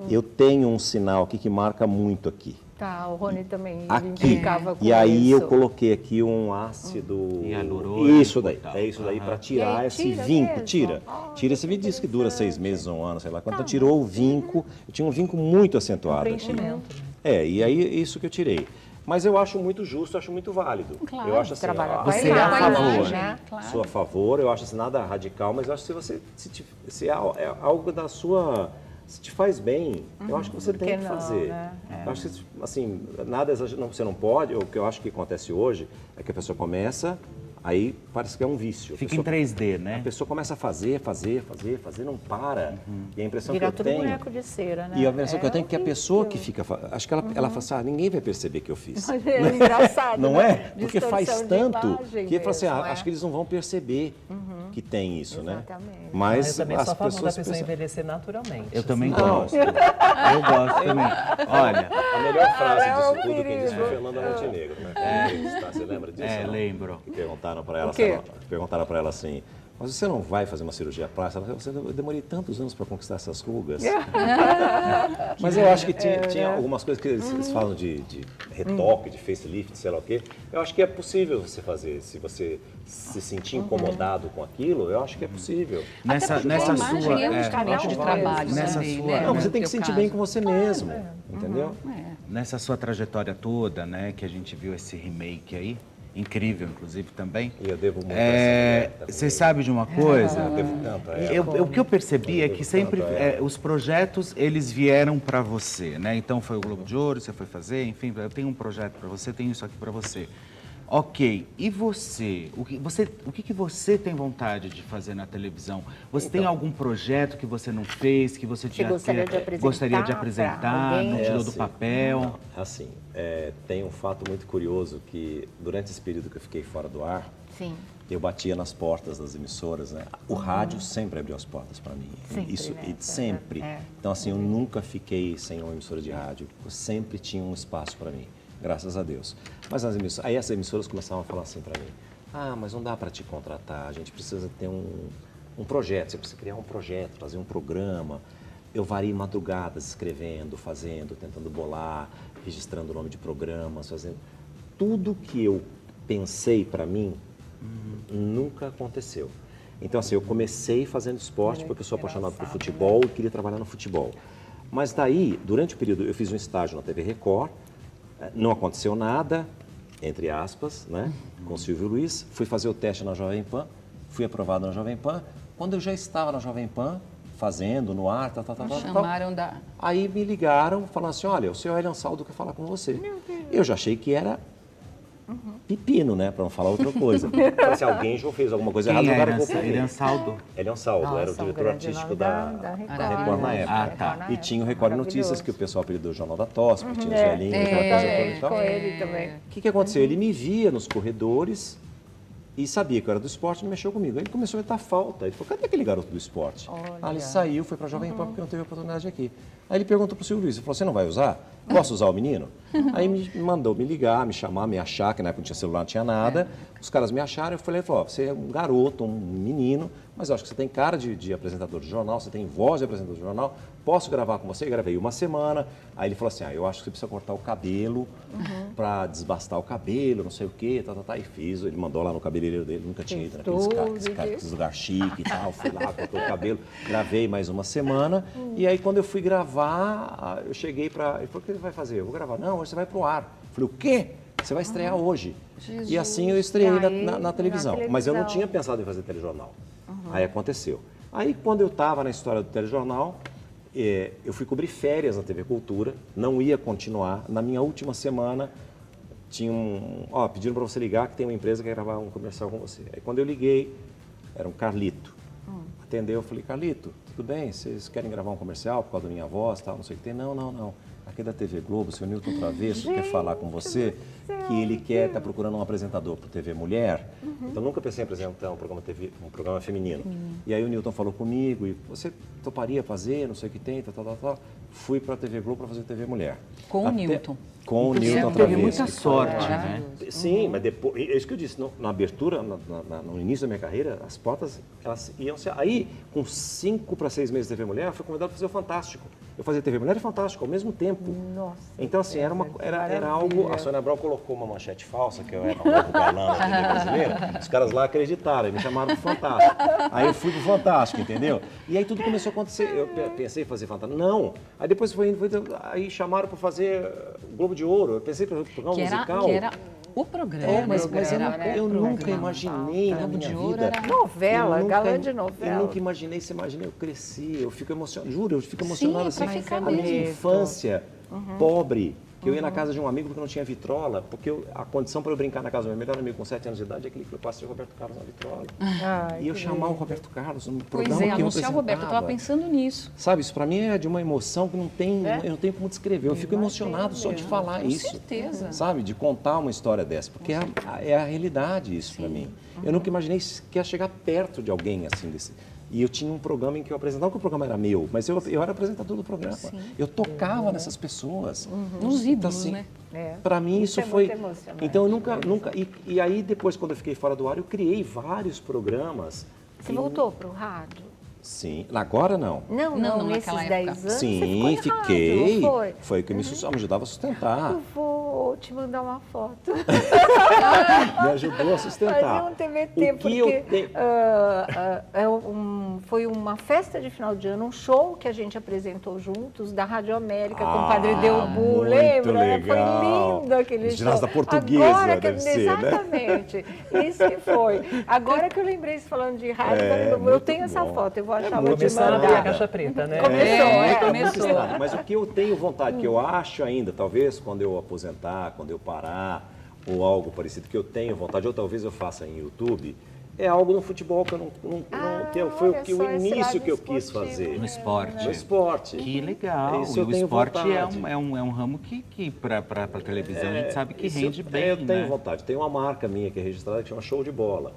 eu tenho um sinal aqui que marca muito aqui. Tá, o Rony também brincava com isso. E aí eu coloquei aqui um ácido... Hialurônico. Isso daí, é isso daí para tirar esse vinco. Tira esse vinco, diz que dura 6 meses, 1 ano, sei lá. Quando tirou o vinco, eu tinha um vinco muito acentuado aqui. E aí isso que eu tirei. Mas eu acho muito justo, acho muito válido. Claro, eu acho assim, você é a favor, né? Claro. Sou a favor, eu acho assim, nada radical, mas eu acho que se é algo da sua... Se te faz bem, eu acho que você tem que fazer. Né? Eu acho que, assim, nada exagerado, você não pode. O que eu acho que acontece hoje é que a pessoa começa, aí parece que é um vício. Fica em 3D, né? A pessoa começa a fazer, e não para. E a impressão Vira que eu tenho... boneco de cera, né? E a impressão que eu tenho é que a pessoa que fica... Acho que ela fala assim, ninguém vai perceber que eu fiz. É engraçado, não né? é? Porque faz tanto que ele fala assim, acho que eles não vão perceber que tem isso, Exatamente. né? Mas eu também sou a favor da pessoa pensam... envelhecer naturalmente. Eu também gosto. Eu gosto também. Olha, a melhor frase disso tudo quem disse foi Fernanda Montenegro, né? Você lembra disso? Lembro. Que perguntaram para ela assim, mas você não vai fazer uma cirurgia plástica? Eu demorei tantos anos para conquistar essas rugas. Mas eu acho que tinha algumas coisas que eles falam de retoque, de facelift, sei lá o quê. Eu acho que é possível você fazer. Se você se sentir incomodado com aquilo, eu acho que é possível. Nessa sua... de trabalho também, né? Não, você tem que se sentir bem com você mesmo, entendeu? Nessa sua trajetória toda, né, que a gente viu esse remake aí, incrível, inclusive, também. E eu devo muito você sabe de uma coisa? Eu devo tanto a ela. O que eu percebi é que sempre os projetos, eles vieram para você, né? Então, foi o Globo de Ouro, você foi fazer, enfim, eu tenho um projeto para você, tenho isso aqui para você. Ok, e você? O que você tem vontade de fazer na televisão? Você tem algum projeto que você não fez, que você gostaria de apresentar, não tirou do papel? Assim, tem um fato muito curioso que durante esse período que eu fiquei fora do ar, eu batia nas portas das emissoras, né? O rádio sempre abriu as portas para mim. Sempre. Então, assim, eu nunca fiquei sem uma emissora de rádio. Eu sempre tinha um espaço para mim. Graças a Deus. Mas aí as emissoras começavam a falar assim para mim, mas não dá para te contratar, a gente precisa ter um projeto, você precisa criar um projeto, fazer um programa. Eu vario madrugadas escrevendo, fazendo, tentando bolar, registrando o nome de programas, fazendo... Tudo que eu pensei para mim nunca aconteceu. Então, assim, eu comecei fazendo esporte porque eu sou apaixonado por futebol e queria trabalhar no futebol. Mas daí, durante o período, eu fiz um estágio na TV Record, não aconteceu nada, entre aspas, né, com o Silvio Luiz. Fui fazer o teste na Jovem Pan, fui aprovado na Jovem Pan. Quando eu já estava na Jovem Pan, fazendo, no ar, chamaram da... Aí me ligaram, falando assim, olha, o senhor Elian Saldo quer falar com você. Eu já achei que era pepino, né, para não falar outra coisa. Se alguém já fez alguma coisa errada, era Elian Saldo? Elian Saldo, era o diretor artístico da Record na época. E tinha o Record Notícias, que o pessoal apelidou o Jornal da Tosse, porque tinha o Zelinho, com ele também. O que aconteceu? Ele me via nos corredores e sabia que eu era do esporte e não mexeu comigo. Aí ele começou a meter falta. Ele falou, cadê aquele garoto do esporte? Ele saiu, foi para a Jovem Pan porque não teve oportunidade aqui. Aí ele perguntou para o Silvio Luiz, ele falou, você não vai usar? Posso usar o menino? Aí me mandou me ligar, me chamar, me achar, que na época não tinha celular, não tinha nada. Os caras me acharam, eu falei, você é um garoto, um menino, mas eu acho que você tem cara de apresentador de jornal, você tem voz de apresentador de jornal, posso gravar com você? Eu gravei uma semana. Aí ele falou assim, eu acho que você precisa cortar o cabelo para desbastar o cabelo, não sei o quê, e fiz. Ele mandou lá no cabeleireiro dele, nunca tinha ido naqueles lugar chique e tal, fui lá, cortou o cabelo, gravei mais uma semana. E aí quando eu fui gravar, eu cheguei para... Ele falou, o que você vai fazer? Eu vou gravar. Não, hoje você vai pro ar. Eu falei, o quê? Você vai estrear hoje. Jesus. E assim eu estreiei na televisão. Mas eu não tinha pensado em fazer telejornal. Aí aconteceu. Aí quando eu estava na história do telejornal, eu fui cobrir férias na TV Cultura, não ia continuar. Na minha última semana, tinha pediram para você ligar que tem uma empresa que quer gravar um comercial com você. Aí quando eu liguei, era um Carlito. Atendeu, eu falei, Carlito, tudo bem? Vocês querem gravar um comercial por causa da minha voz, tal, não sei o que tem? Não. Aqui é da TV Globo, o seu Newton Travesso quer falar com você, que ele está procurando um apresentador para TV Mulher. Então, nunca pensei em apresentar um programa feminino. E aí o Newton falou comigo, e você toparia fazer, não sei o que tem, tal. Fui para a TV Globo para fazer TV Mulher. Com o Newton. Com o Newton Travesso. Teve muita sorte, né? Sim, mas depois, é isso que eu disse, na abertura, no início da minha carreira, as portas, elas iam ser... Aí, com 5 para 6 meses de TV Mulher, eu fui convidado para fazer o Fantástico. eu fazia TV Mulher e Fantástico ao mesmo tempo. Nossa. Então, assim, era algo... A Sônia Abrão colocou uma manchete falsa, que eu era um novo galã da TV brasileira. Os caras lá acreditaram, e me chamaram pro Fantástico. Aí eu fui pro Fantástico, entendeu? E aí tudo começou a acontecer. Eu pensei em fazer Fantástico. Não. Aí depois aí chamaram para fazer o Globo de Ouro. Eu pensei para o programa musical. Que era o programa. Mas eu nunca imaginei na minha vida. Novela, galã de novela. Eu nunca imaginei, você imagina, eu cresci, eu fico emocionado, juro, eu fico emocionado assim. A minha infância pobre, que eu ia na casa de um amigo porque não tinha vitrola, porque a condição para eu brincar na casa do meu melhor amigo com 7 anos de idade é aquele que eu passei o Roberto Carlos na vitrola. E eu chamar o Roberto Carlos no programa que eu anunciar o Roberto, eu estava pensando nisso. Sabe, isso para mim é de uma emoção que eu não tenho como descrever. Eu fico emocionado só de falar isso. Com certeza. Sabe, de contar uma história dessa, porque é a realidade isso para mim. Eu nunca imaginei que ia chegar perto de alguém assim desse. E eu tinha um programa em que eu apresentava, não que o programa era meu, mas eu era apresentador do programa. Sim. Eu tocava nessas pessoas. Nos ídolos, então, assim, né? Para mim isso foi... Muito emocionante. Então eu nunca... E aí depois, quando eu fiquei fora do ar, eu criei vários programas. Você voltou para o rádio? Sim. Agora não. Não, nesses 10 anos. Sim, você ficou fiquei. Rádio, foi? Foi o que me ajudava a sustentar. Eu vou te mandar uma foto. Me ajudou a sustentar. Fazia um TVT, porque foi uma festa de final de ano, um show que a gente apresentou juntos, da Rádio América, com o Padre Delbu, lembra? Legal. Foi lindo aquele show. Ginásio da Portuguesa, agora deve ser, exatamente, né? Isso que foi. Agora que eu lembrei, falando de rádio, eu tenho essa foto, eu vou achar, vou te mandar. A caixa preta, né? Começou. Mas o que eu tenho vontade, que eu acho ainda, talvez quando eu aposentar, quando eu parar, ou algo parecido, que eu tenho vontade, ou talvez eu faça em YouTube, é algo no futebol que eu foi o início que eu quis fazer. No esporte. No esporte. Que legal. Isso e o esporte vontade. é um ramo que para a televisão, a gente sabe que rende bem, eu tenho né? vontade. Tem uma marca minha que é registrada que chama Show de Bola.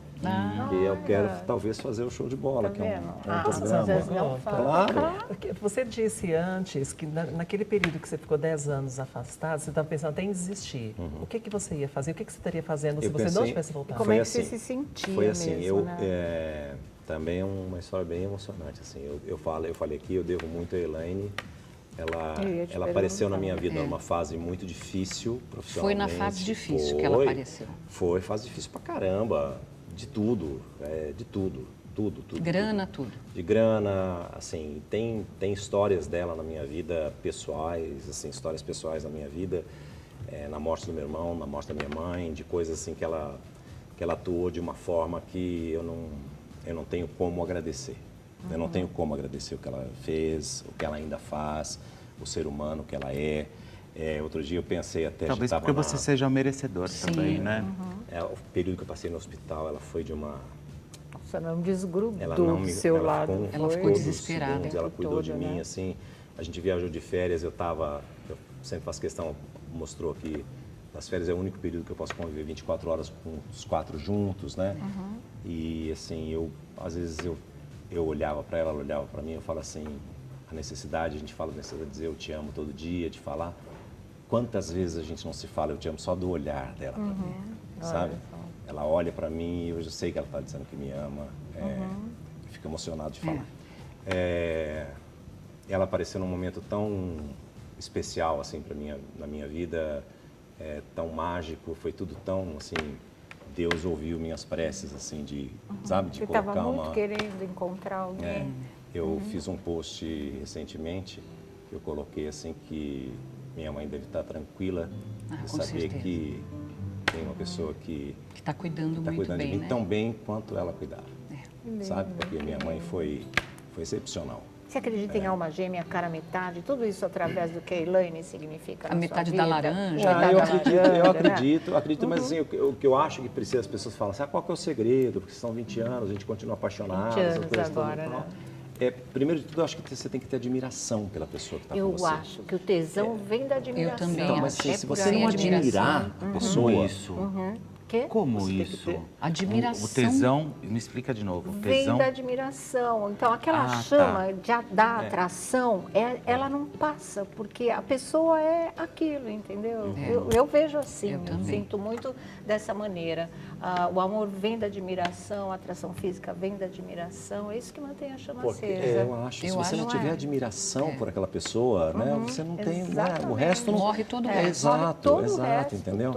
Que eu quero talvez fazer o Show de Bola, que é um programa. Claro. Você disse antes que naquele período que você ficou 10 anos afastado, você estava pensando até em desistir. O que você ia fazer? O que você estaria fazendo se você não tivesse voltado? Como é que você se sentia? Foi assim, também é uma história bem emocionante. Assim, eu falei aqui, eu devo muito a Elaine. Ela apareceu na minha vida numa fase muito difícil, profissionalmente. Foi na fase difícil que ela apareceu. Foi fase difícil pra caramba, de tudo, tudo. Grana, tudo. De grana, assim, tem histórias dela na minha vida pessoais, assim, histórias pessoais na minha vida, na morte do meu irmão, na morte da minha mãe, de coisas assim que ela atuou de uma forma que eu não tenho como agradecer. Eu não tenho como agradecer o que ela fez, o que ela ainda faz, o ser humano que ela é. Outro dia eu pensei até... Talvez porque você seja um merecedor também, né? O período que eu passei no hospital, ela foi de uma... Nossa, não desgrudou do seu lado. Ela ficou desesperada. Ela cuidou de mim, assim. A gente viajou de férias, eu sempre faço questão, mostrou aqui, nas férias é o único período que eu posso conviver 24 horas com os 4 juntos, né? E, assim, às vezes eu olhava para ela olhava para mim, eu falo assim, a necessidade, a gente fala da necessidade de dizer eu te amo todo dia, de falar. Quantas vezes a gente não se fala eu te amo só do olhar dela para mim, sabe? Ela olha para mim e eu já sei que ela está dizendo que me ama. Eu fico emocionado de falar. Ela apareceu num momento tão especial assim na minha vida, tão mágico, foi tudo tão assim... Deus ouviu minhas preces, assim, sabe, de colocar uma... Você estava muito querendo encontrar alguém. Eu fiz um post recentemente, que eu coloquei, assim, que minha mãe deve estar tranquila de saber que tem uma pessoa que está cuidando muito bem, de mim, né? tão bem quanto ela cuidava, sabe? Porque minha mãe foi excepcional. Você acredita em alma gêmea, cara metade? Tudo isso através do que a Elaine significa na metade sua da vida? laranja. Eu acredito, mas assim, o que eu acho que precisa, as pessoas falam assim, qual que é o segredo? Porque são 20 anos, a gente continua apaixonado. 20 anos agora, né? Primeiro de tudo, eu acho que você tem que ter admiração pela pessoa que está com você. Eu acho que o tesão vem da admiração. Eu também então, mas se você não admirar a pessoa... Como isso? Admiração. O tesão, me explica de novo. O tesão... Vem da admiração. Então, aquela chama da atração, ela não passa, porque a pessoa é aquilo, entendeu? Eu vejo assim, eu sinto muito dessa maneira. O amor vem da admiração, a atração física vem da admiração, é isso que mantém a chama acesa. Eu acho, se você não tiver admiração por aquela pessoa, né, você não tem, né, o resto não... Morre todo o resto. Exato, entendeu?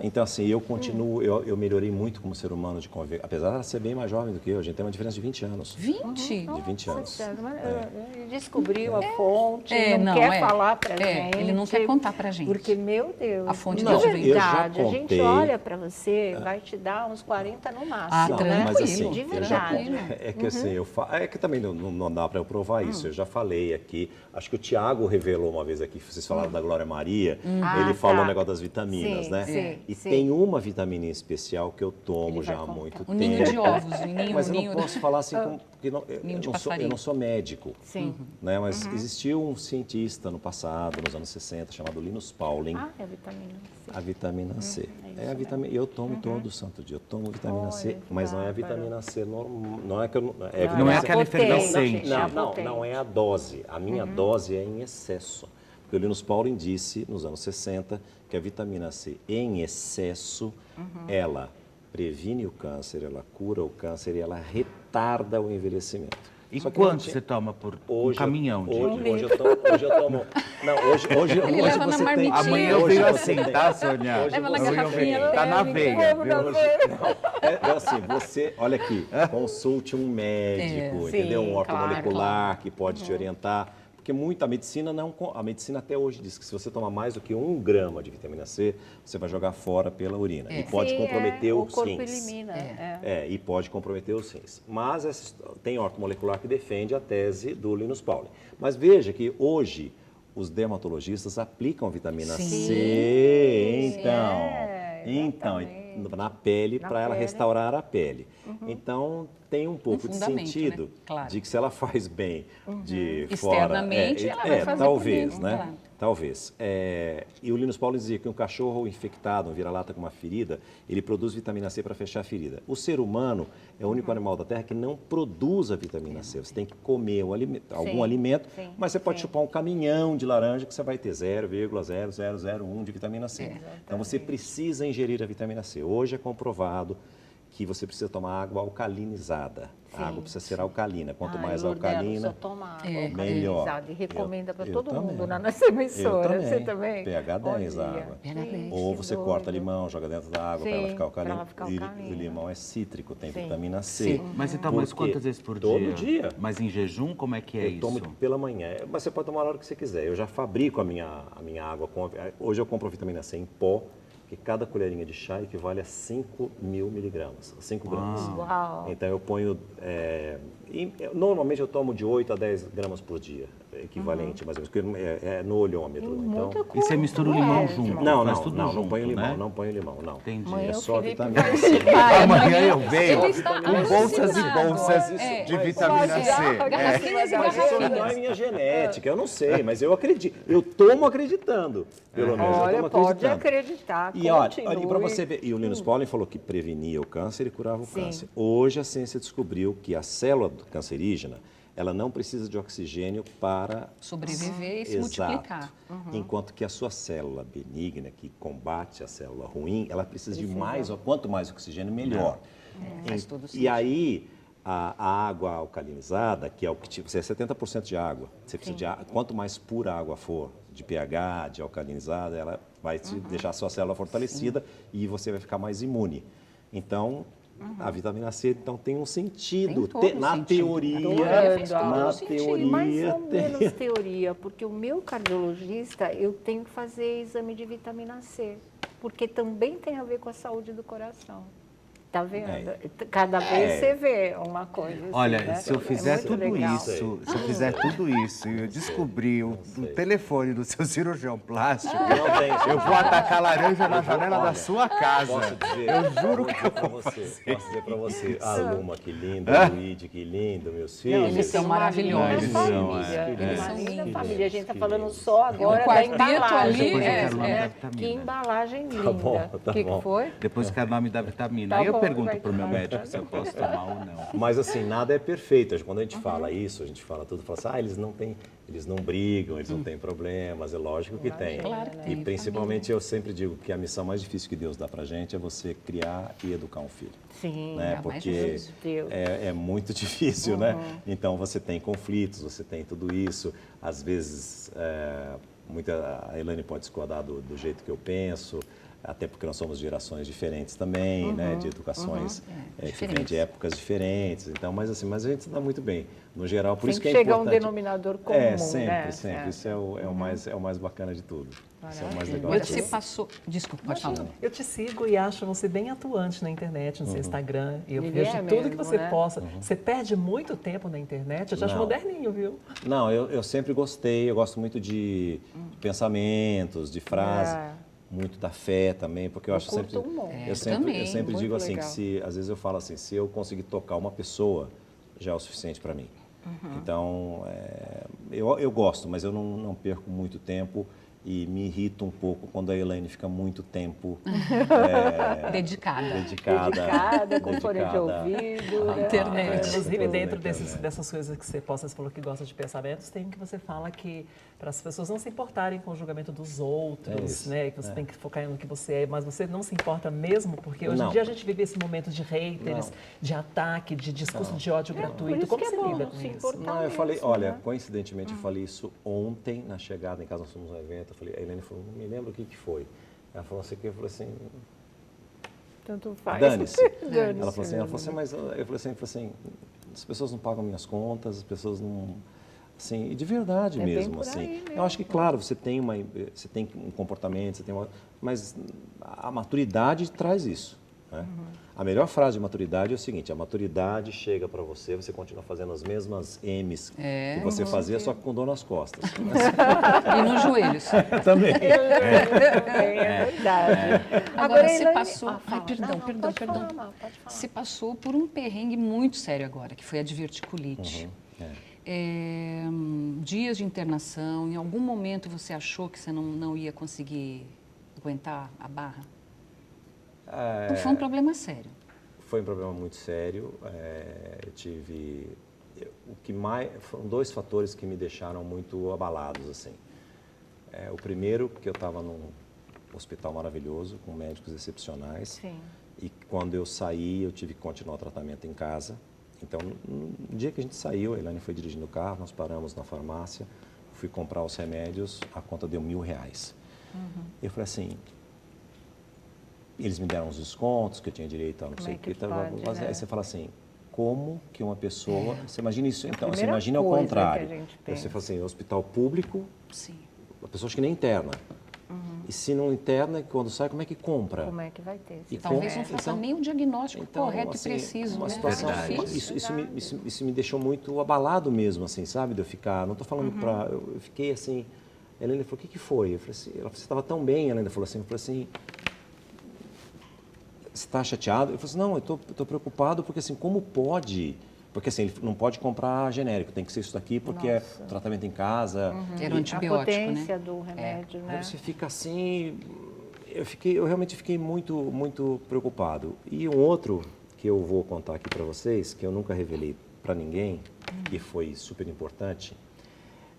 Então, assim, eu continuo, eu melhorei muito como ser humano de conviver, apesar de ela ser bem mais jovem do que eu, a gente tem uma diferença de 20 anos. 20? De 20 anos. Descobriu a fonte, não quer falar pra gente. Ele não quer contar pra gente. Porque, meu Deus, a fonte de verdade, a gente olha pra você, vai te dar uns 40 no máximo, né? Mas assim, de verdade. É que assim, é que também não dá para eu provar isso. Eu já falei aqui, acho que o Tiago revelou uma vez aqui, vocês falaram da Glória Maria, ele falou o negócio das vitaminas, né? E tem uma vitamina em especial que eu tomo já há muito tempo. Ninho de ovos, mas eu não posso falar assim, porque eu não sou médico, né? Mas existiu um cientista no passado, nos anos 60, chamado Linus Pauling. É a vitamina C. A vitamina C. É a vitamina. Eu tomo todo santo dia. Eu tomo vitamina C, mas não é a vitamina C normal. Não é que eu não é aquela efervescente. Não é a dose. A minha dose é em excesso. Porque o Linus Pauling disse nos anos 60 que a vitamina C em excesso, ela previne o câncer, ela cura o câncer e ela retarda o envelhecimento. E quanto você toma por um caminhão? Hoje eu tomo... Não, hoje você tem... Amanhã eu venho assim, tá, Sônia? Leva na garrafinha. Tá na veia. É assim, você, olha aqui, consulte um médico, entendeu? Um ortomolecular que pode te orientar. Porque a medicina até hoje diz que se você tomar mais do que 1 grama de vitamina C, você vai jogar fora pela urina. E pode comprometer os rins. O corpo elimina. E pode comprometer os rins. Mas tem ortomolecular que defende a tese do Linus Pauling. Mas veja que hoje os dermatologistas aplicam vitamina C, então na pele para ela restaurar a pele. Então tem um pouco de sentido, né? Claro. De que se ela faz bem de externamente, fora, ela vai fazer talvez, comigo, né? Claro. Talvez. E o Linus Pauling dizia que um cachorro infectado, um vira-lata com uma ferida, ele produz vitamina C para fechar a ferida. O ser humano é o único animal da Terra que não produz a vitamina C. Você tem que comer algum alimento, mas você pode chupar um caminhão de laranja que você vai ter 0,0001 de vitamina C. Então você precisa ingerir a vitamina C. Hoje é comprovado que você precisa tomar água alcalinizada. A água precisa ser alcalina. Quanto mais alcalina, só toma água melhor. E recomenda para todo mundo na nossa emissora. Você também? pH 10 a água. Ou você corta limão, joga dentro da água para ela ficar alcalina. E o limão é cítrico, tem vitamina C. Mas você toma isso quantas vezes por dia? Todo dia. Mas em jejum, como é que é isso? Eu tomo pela manhã. Mas você pode tomar na hora que você quiser. Eu já fabrico a minha água. Hoje eu compro vitamina C em pó, que cada colherinha de chá equivale a 5.000 miligramas, 5 gramas. Uau. Então eu ponho, normalmente eu tomo de 8 a 10 gramas por dia, equivalente mais ou menos, porque é no olhômetro. Então, e você mistura o limão junto? Não ponho limão, não ponho limão, não. Entendi. É só vitamina C. Amanhã eu venho com bolsas e bolsas de vitamina C. Isso não é minha genética, eu não sei, mas eu acredito. Eu tomo acreditando, pelo menos. Olha, pode acreditar. E olha, para você ver, e o Linus Pauling falou que prevenia o câncer e curava o câncer. Hoje a ciência descobriu que a célula cancerígena, ela não precisa de oxigênio para sobreviver e se multiplicar. Enquanto que a sua célula benigna, que combate a célula ruim, ela precisa de mais, quanto mais oxigênio, melhor. Faz todo sentido. E aí, a água alcalinizada, que é o que você é 70% de água. Você precisa de quanto mais pura a água for, de pH, de alcalinizada, ela vai te deixar a sua célula fortalecida e você vai ficar mais imune. Então, a vitamina C então tem um sentido. Na teoria, mais ou menos teoria, porque o meu cardiologista, eu tenho que fazer exame de vitamina C, porque também tem a ver com a saúde do coração. Tá vendo? Cada vez você vê uma coisa assim, olha, né? se eu fizer tudo isso, e eu descobrir o telefone do seu cirurgião plástico, eu vou atacar laranja na janela da sua casa. Eu juro que eu vou fazer. Posso dizer para você, a Luma, que lindo, o Luigi, que lindo, meus filhos. Eles são maravilhosos. Eles são família. A gente está falando só agora da embalagem. Que embalagem linda. Tá bom. O que foi? Depois quer o nome da vitamina. Tá eu pergunto pro meu médico se eu posso tomar ou não. Mas assim, nada é perfeito. Quando a gente fala isso, a gente fala tudo, fala assim, eles não brigam, eles não têm problemas, é lógico que tem. Claro que tem. E principalmente eu sempre digo que a missão mais difícil que Deus dá pra gente é você criar e educar um filho. Sim, né? Porque é muito difícil, né? Então você tem conflitos, você tem tudo isso. Às vezes, a Elaine pode discordar do jeito que eu penso, até porque nós somos gerações diferentes também, né? De educações de épocas diferentes. Então, mas a gente se dá muito bem. No geral, por isso que é importante. Chega a um denominador comum, sempre, né? sempre. Isso é o mais bacana de tudo. Isso é o mais legal. Você passou... Desculpa, pode falar. Eu te sigo e acho você bem atuante na internet, no seu Instagram. E eu vejo tudo que você posta. Você perde muito tempo na internet. Eu te acho moderninho, viu? Não, eu sempre gostei. Eu gosto muito de pensamentos, de frases. Muito da fé também, porque eu acho sempre... Eu sempre digo assim, que às vezes eu falo assim, se eu conseguir tocar uma pessoa, já é o suficiente para mim. Então, eu gosto, mas eu não perco muito tempo e me irrita um pouco quando a Elaine fica muito tempo dedicada, com fone de ouvido, na internet. Inclusive, dentro dessas coisas que você posta, você falou que gosta de pensamentos, tem que você fala que para as pessoas não se importarem com o julgamento dos outros, né? Que você tem que focar no que você é, mas você não se importa mesmo, porque hoje em dia a gente vive esse momento de haters, de ataque, de discurso de ódio gratuito. Como você lida com isso? Não, eu falei, olha, coincidentemente eu falei isso ontem na chegada em casa, nós fomos a um evento, eu falei, a Elaine falou, não me lembro o que foi. Ela falou assim, eu falei assim, tanto faz. Dane-se. Ela falou assim, mas eu falei assim, as pessoas não pagam minhas contas, as pessoas não... Assim, e de verdade mesmo, assim. Eu acho que, claro, você tem um comportamento, mas a maturidade traz isso. Né? A melhor frase de maturidade é o seguinte, a maturidade chega para você, você continua fazendo as mesmas M's que você fazia, só que com dor nas costas. E nos joelhos. Também. É verdade. Agora você passou... Perdão. Você passou por um perrengue muito sério agora, que foi a diverticulite. Dias de internação, em algum momento você achou que você não ia conseguir aguentar a barra? Não foi um problema sério? Foi um problema muito sério. Eu tive... Foram dois fatores que me deixaram muito abalados, assim. O primeiro, porque eu estava num hospital maravilhoso, com médicos excepcionais. Sim. E quando eu saí, eu tive que continuar o tratamento em casa. Então, no dia que a gente saiu, a Elaine foi dirigindo o carro, nós paramos na farmácia, fui comprar os remédios, a conta deu R$1.000. Eu falei assim, eles me deram os descontos, que eu tinha direito a não sei o que. Aí você fala assim, como que uma pessoa... Você imagina isso, então, você imagina ao contrário. Você fala assim, hospital público, a pessoa acho que nem interna. E se não interna, quando sai, como é que compra? Como é que vai ter? E talvez não faça nem o diagnóstico correto e preciso. Uma situação, isso me deixou muito abalado mesmo, assim, sabe? De eu ficar, não estou falando para... Eu fiquei assim... A Helena falou, o que foi? Eu falei assim, você estava tão bem, a Helena falou assim, você está chateado? Eu falei assim, não, eu estou preocupado porque assim, como pode... Porque assim, ele não pode comprar genérico, tem que ser isso daqui porque é tratamento em casa. Era um antibiótico, a potência do remédio, né? Você fica assim... Eu realmente fiquei muito, muito preocupado. E um outro que eu vou contar aqui para vocês, que eu nunca revelei para ninguém, e foi super importante,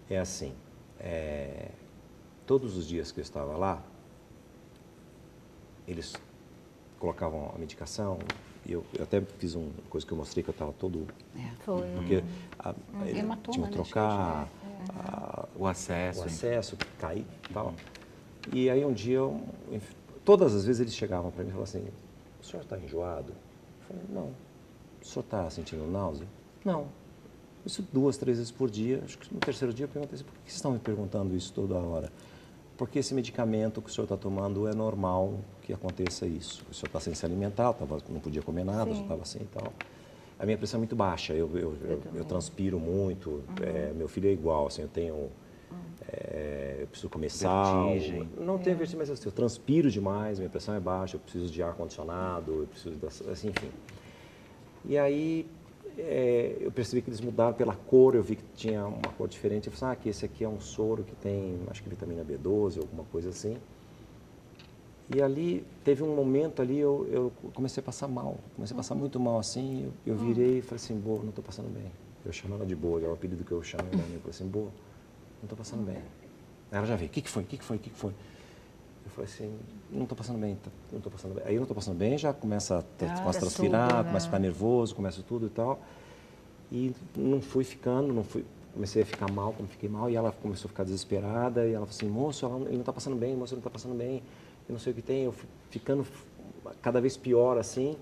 é assim, todos os dias que eu estava lá, eles colocavam a medicação. Eu até fiz uma coisa que eu mostrei que eu estava todo... Porque tinha que trocar o acesso, cair e tal. E aí um dia, todas as vezes eles chegavam para mim e falavam assim, o senhor está enjoado? Eu falei, não. O senhor está sentindo náusea? Não. Isso 2, 3 vezes por dia. Acho que no terceiro dia eu perguntei assim, por que vocês estão me perguntando isso toda hora? Porque esse medicamento que o senhor está tomando é normal que aconteça isso. O senhor está sem se alimentar, não podia comer nada, só estava assim e tal. A minha pressão é muito baixa, eu transpiro muito, meu filho é igual, assim, eu tenho... eu preciso comer sal. Não tenho vertigem, mas assim, eu transpiro demais, minha pressão é baixa, eu preciso de ar-condicionado, eu preciso assim, enfim. E aí eu percebi que eles mudaram pela cor, eu vi que tinha uma cor diferente. Eu falei, que esse aqui é um soro que tem, acho que vitamina B12, alguma coisa assim. E ali, teve um momento ali, eu comecei a passar mal. Comecei a passar muito mal, assim. Eu virei e falei assim, Bo, não estou passando bem. Eu chamo ela de Bo, é o apelido que eu chamo ela. Eu falei assim, Bo, não estou passando bem. Ela já veio, o que foi? Eu falei assim, não estou passando bem, não estou passando bem. Aí eu não estou passando bem, já começa a transpirar, tudo, né? Começa a ficar nervoso, começa tudo e tal. E não fui ficando, comecei a ficar mal, como fiquei mal, e ela começou a ficar desesperada, e ela falou assim, moço, ele não está passando bem, moço, ele não está passando bem, eu não sei o que tem, eu fui ficando cada vez pior, assim,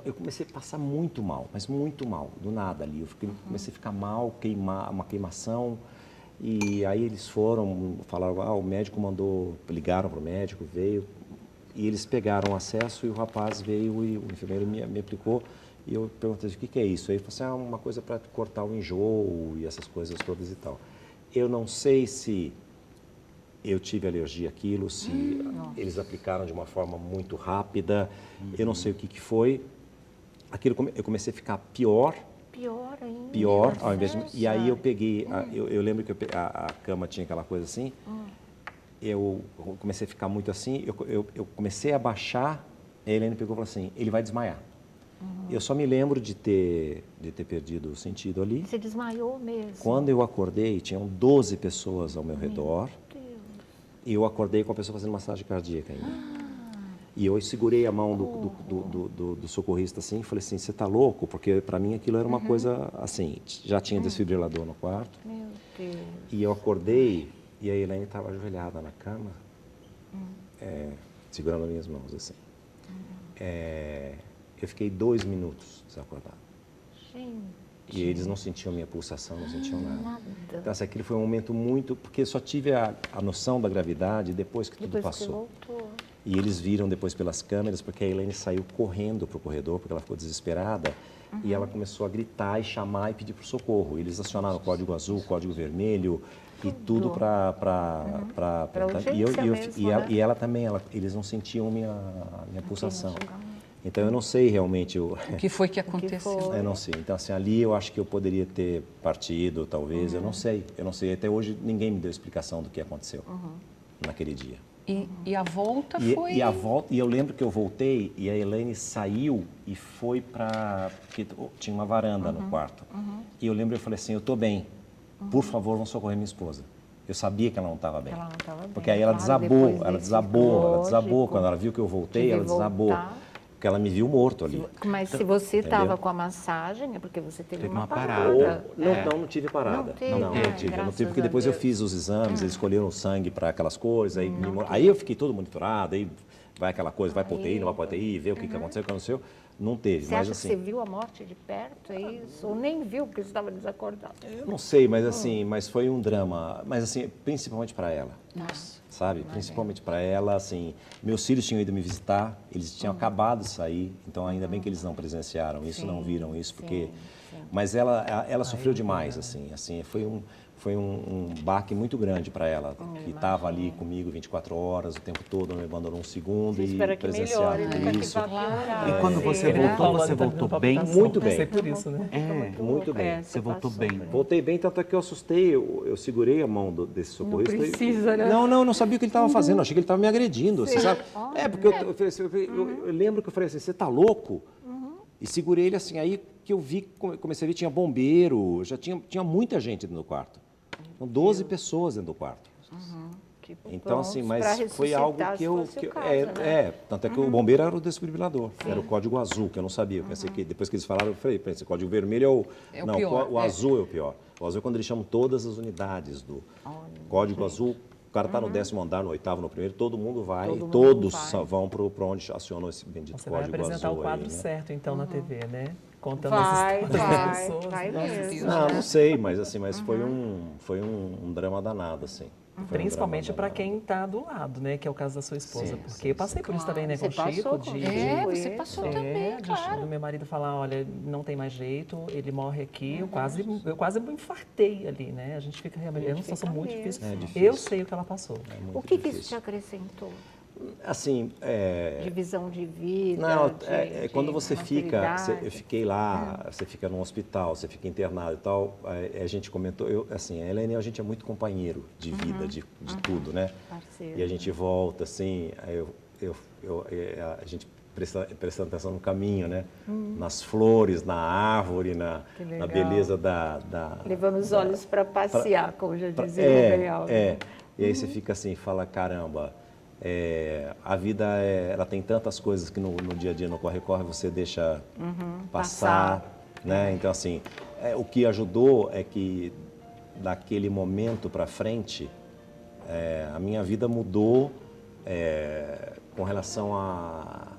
eu comecei a passar muito mal, mas muito mal, do nada ali, comecei a ficar mal, uma queimação, e aí eles falaram, o médico ligaram para o médico, veio, e eles pegaram acesso, e o rapaz veio, e o enfermeiro me aplicou. E eu perguntei, o que é isso? Aí ele falou assim, uma coisa para cortar o enjoo e essas coisas todas e tal. Eu não sei se eu tive alergia àquilo, se eles aplicaram de uma forma muito rápida, eu não sei o que foi. Aquilo, eu comecei a ficar pior. Pior ainda. Pior, ao invés de... E aí eu peguei, eu lembro que a cama tinha aquela coisa assim, eu comecei a ficar muito assim, eu comecei a baixar, a Helene pegou e falou assim, ele vai desmaiar. Eu só me lembro de ter perdido o sentido ali. Você desmaiou mesmo? Quando eu acordei, tinham 12 pessoas ao meu redor. Deus. E eu acordei com a pessoa fazendo massagem cardíaca ainda. E eu segurei a mão do socorrista assim e falei assim, você está louco? Porque para mim aquilo era uma coisa assim, já tinha desfibrilador no quarto. Meu Deus. E eu acordei e a Helene estava ajoelhada na cama, segurando minhas mãos assim. Eu fiquei 2 minutos desacordado. Gente. E eles não sentiam minha pulsação, não sentiam nada. Então, aquele foi um momento muito... Porque eu só tive a noção da gravidade depois que tudo passou. E eles viram depois pelas câmeras, porque a Helene saiu correndo para o corredor, porque ela ficou desesperada. E ela começou a gritar e chamar e pedir para o socorro. Eles acionaram o código azul, o código vermelho e tudo para... E ela também, eles não sentiam minha pulsação. Então, eu não sei realmente o que foi que aconteceu. Eu não sei. Então, assim, ali eu acho que eu poderia ter partido, talvez. Eu não sei. Até hoje, ninguém me deu explicação do que aconteceu naquele dia. E a volta foi... E eu lembro que eu voltei e a Helene saiu e foi para... Porque tinha uma varanda no quarto. E eu lembro, eu falei assim, eu estou bem. Por favor, vão socorrer minha esposa. Eu sabia que ela não estava bem. Porque aí ela desabou. Ela desabou. Quando ela viu que eu voltei, ela desabou. Porque ela me viu morto ali. Mas se você estava com a massagem, é porque você teve uma parada. Não tive parada. Não tive, porque depois eu fiz os exames, eles escolheram o sangue para aquelas coisas, aí eu fiquei todo monitorado, aí vai aquela coisa, vai para UTI, não vai para UTI, ver o que aconteceu, o que aconteceu. Não teve. Você acha que você viu a morte de perto, é isso? Ou nem viu, porque você estava desacordado? Eu não sei, mas assim, mas foi um drama. Mas assim, principalmente para ela. Nossa. Sabe? Principalmente para ela, assim, meus filhos tinham ido me visitar, eles tinham acabado de sair, então ainda bem que eles não presenciaram isso, não viram isso, porque... Mas ela sofreu demais, assim, foi um baque muito grande para ela, que estava ali comigo 24 horas, o tempo todo, não me abandonou um segundo e presenciava isso. E quando você voltou bem? Muito bem. Por isso, né? Muito bem. Você voltou bem. Voltei bem, tanto é que eu assustei, eu segurei a mão desse socorrista. Não precisa, né? Não sabia o que ele estava fazendo, achei que ele estava me agredindo, você sabe? Porque eu lembro que eu falei assim, você está louco? E segurei ele assim, aí que eu vi, comecei a ver, tinha bombeiro, já tinha muita gente dentro do quarto. São 12 pessoas dentro do quarto. Então, assim, mas foi algo que eu... tanto é que o bombeiro era o desfibrilador, era o código azul, que eu não sabia. Eu pensei que, depois que eles falaram, eu falei, esse código vermelho é o não, pior. O azul é o pior. O azul é quando eles chamam todas as unidades do código azul. O cara está no 10º andar, no 8º, no 1º, todo mundo vai, todos vão para onde acionam esse bendito código azul. Você vai apresentar o quadro aí, né? certo, então, na TV, né? Contando as histórias das pessoas. Vai mesmo. Não sei, mas assim, foi um drama danado, assim. Principalmente para quem está do lado, né? Que é o caso da sua esposa. Porque eu passei por isso também, né? Com o Chico. Você passou também, claro. Do meu marido falar, olha, não tem mais jeito, ele morre aqui. Eu quase me infartei ali, né? A gente fica realmente... É uma situação muito difícil. Eu sei o que ela passou. O que isso te acrescentou? Assim, divisão de vida. Não, quando de você fica, eu fiquei lá, você fica num hospital, você fica internado e tal, a gente comentou, assim, a Helena e a gente é muito companheiro de vida, de tudo, né? Parceiro. E a gente volta, assim, a gente prestando atenção no caminho, né? Nas flores, na árvore, na beleza da... Levando os olhos para passear, como já dizia o Real. E aí você fica assim, fala, caramba, a vida, ela tem tantas coisas que no dia a dia, no corre-corre, você deixa passar, né? Então, assim, o que ajudou é que daquele momento para frente, a minha vida mudou com relação à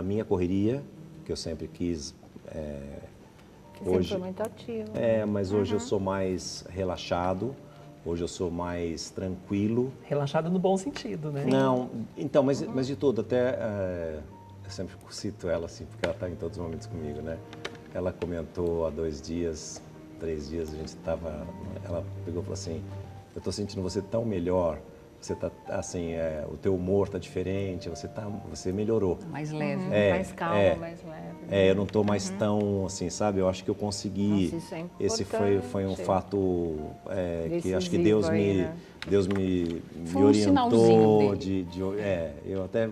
minha correria, que eu sempre quis. Hoje foi muito ativo. Mas hoje eu sou mais relaxado, hoje eu sou mais tranquilo. Relaxado no bom sentido, né? Não, então, mas de tudo, até eu sempre cito ela assim, porque ela está em todos os momentos comigo, né? Ela comentou há 2 dias, 3 dias, a gente estava, ela pegou e falou assim, eu estou sentindo você tão melhor. Você tá assim, o teu humor tá diferente, você melhorou. Mais leve, mais calmo, mais leve. Eu não tô mais tão assim, sabe? Eu acho que eu consegui. Nossa, isso é esse foi um fato que acho que Decisivo Deus me orientou eu até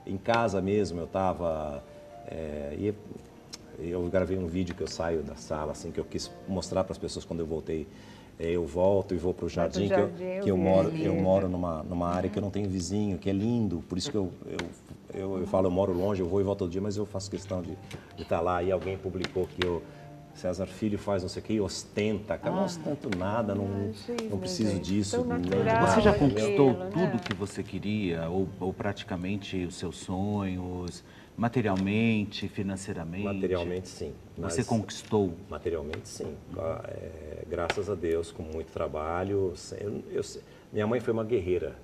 em casa mesmo eu tava eu gravei um vídeo que eu saio da sala assim que eu quis mostrar para as pessoas quando eu voltei. Eu volto e vou para o jardim, que eu moro numa área que eu não tenho vizinho, que é lindo, por isso que eu falo, eu moro longe, eu vou e volto todo dia, mas eu faço questão de estar lá. E alguém publicou que César Filho faz não sei o que e ostenta. Cara, não ostento nada, não preciso disso. Você já conquistou tudo que você queria, ou praticamente os seus sonhos, materialmente, financeiramente? Materialmente, sim. Você conquistou? Materialmente, sim. Graças a Deus, com muito trabalho. Minha mãe foi uma guerreira.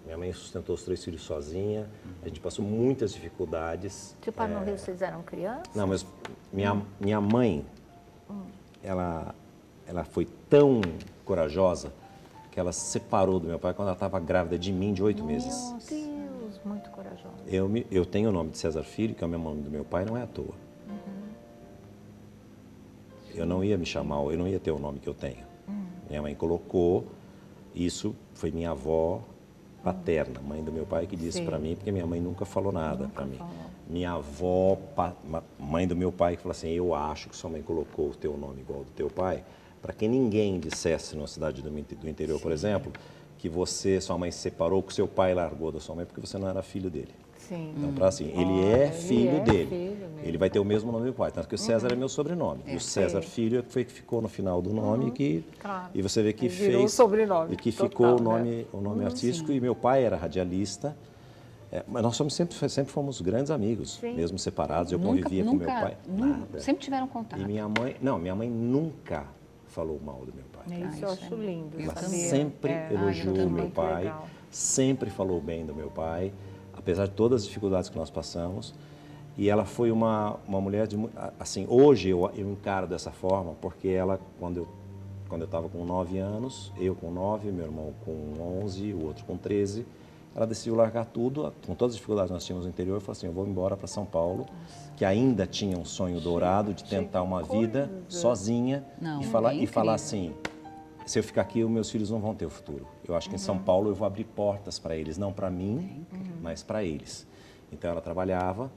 Minha mãe sustentou os 3 filhos sozinha. A gente passou muitas dificuldades. Seu pai morreu, vocês eram crianças? Não, mas minha mãe, ela foi tão corajosa que ela se separou do meu pai quando ela estava grávida de mim, de 8 meses. Meu Deus, muito corajosa. Eu tenho o nome de César Filho, que é o mesmo nome do meu pai, não é à toa. Eu não ia me chamar, eu não ia ter o nome que eu tenho. Minha mãe colocou, isso foi minha avó paterna, mãe do meu pai, que disse para mim, porque minha mãe nunca falou nada para mim. Minha avó, mãe do meu pai, que falou assim, eu acho que sua mãe colocou o teu nome igual ao do teu pai, para que ninguém dissesse numa cidade do interior, por exemplo, que sua mãe se separou, que seu pai largou da sua mãe porque você não era filho dele. Sim. Então, para assim, ele é filho dele. Ele vai ter o mesmo nome do pai. Tanto que o César é meu sobrenome. E o César Filho foi que ficou no final do nome e você vê que fez sobrenome, e que ficou o nome artístico. E meu pai era radialista. Mas nós sempre fomos grandes amigos, mesmo separados. Eu convivia com meu pai. Nada. Sempre tiveram contato. E minha mãe nunca falou mal do meu pai. Isso eu acho lindo. Ela sempre elogiou o meu pai, sempre falou bem do meu pai. Apesar de todas as dificuldades que nós passamos, e ela foi uma mulher de... Assim, hoje eu encaro dessa forma, porque ela, quando eu estava com 9 anos, eu com 9, meu irmão com 11, o outro com 13, ela decidiu largar tudo, com todas as dificuldades que nós tínhamos no interior, e falou assim, eu vou embora para São Paulo, que ainda tinha um sonho dourado de tentar uma vida sozinha e falar assim, se eu ficar aqui, os meus filhos não vão ter o futuro. Eu acho que em São Paulo eu vou abrir portas para eles, não para mim, mas para eles. Então ela trabalhava,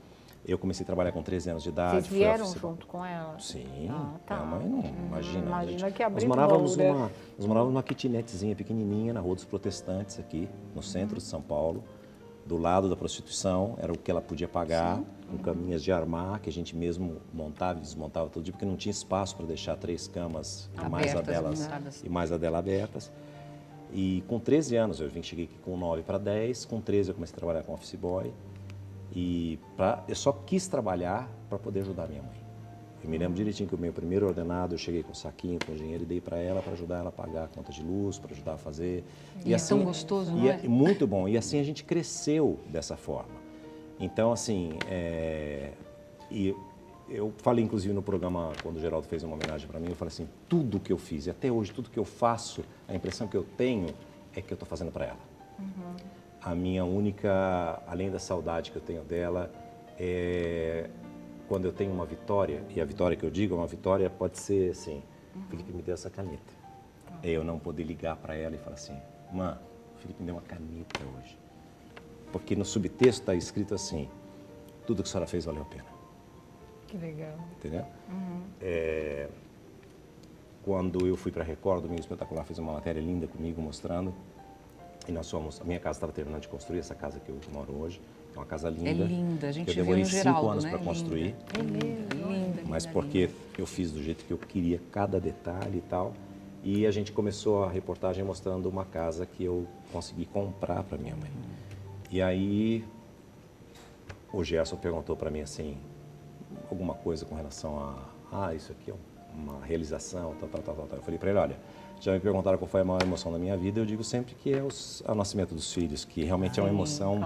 eu comecei a trabalhar com 13 anos de idade. Vocês vieram junto com ela? Sim, minha mãe não, imagina. Imagina que abriu nós morávamos numa kitnetzinha pequenininha na Rua dos Protestantes, aqui no centro de São Paulo, do lado da prostituição, era o que ela podia pagar, com caminhas de armar, que a gente mesmo montava e desmontava todo dia, porque não tinha espaço para deixar 3 camas e mais a dela abertas. E com 13 anos, cheguei aqui com 9 para 10, com 13 eu comecei a trabalhar com office boy, e eu só quis trabalhar para poder ajudar minha mãe. Eu me lembro direitinho que o meu primeiro ordenado, eu cheguei com um saquinho, com dinheiro, e dei para ela, para ajudar ela a pagar a conta de luz, para ajudar a fazer. E assim, tão gostoso, não é? Muito bom. E assim a gente cresceu dessa forma. Então, assim, e eu falei, inclusive, no programa, quando o Geraldo fez uma homenagem para mim, eu falei assim, tudo que eu fiz, e até hoje, tudo que eu faço, a impressão que eu tenho é que eu estou fazendo para ela. a minha única, além da saudade que eu tenho dela, é quando eu tenho uma vitória, e a vitória que eu digo, uma vitória pode ser assim, Felipe me deu essa caneta. Eu não poder ligar para ela e falar assim, mãe, o Felipe me deu uma caneta hoje. Porque no subtexto está escrito assim, tudo que a senhora fez valeu a pena. Que legal. Entendeu? Quando eu fui para a Record, Domingo Espetacular fez uma matéria linda comigo, mostrando, e nós fomos, a minha casa estava terminando de construir, essa casa que eu moro hoje, é uma casa linda. É linda, a gente eu demorei viu no Geraldo, 5 anos né? para construir. É linda, Mas porque eu fiz do jeito que eu queria, cada detalhe e tal. E a gente começou a reportagem mostrando uma casa que eu consegui comprar para minha mãe. E aí o Gerson perguntou para mim assim, alguma coisa com relação a, isso aqui é uma realização, tal. Eu falei para ele, olha, já me perguntaram qual foi a maior emoção da minha vida, eu digo sempre que é o nascimento dos filhos, que realmente é uma emoção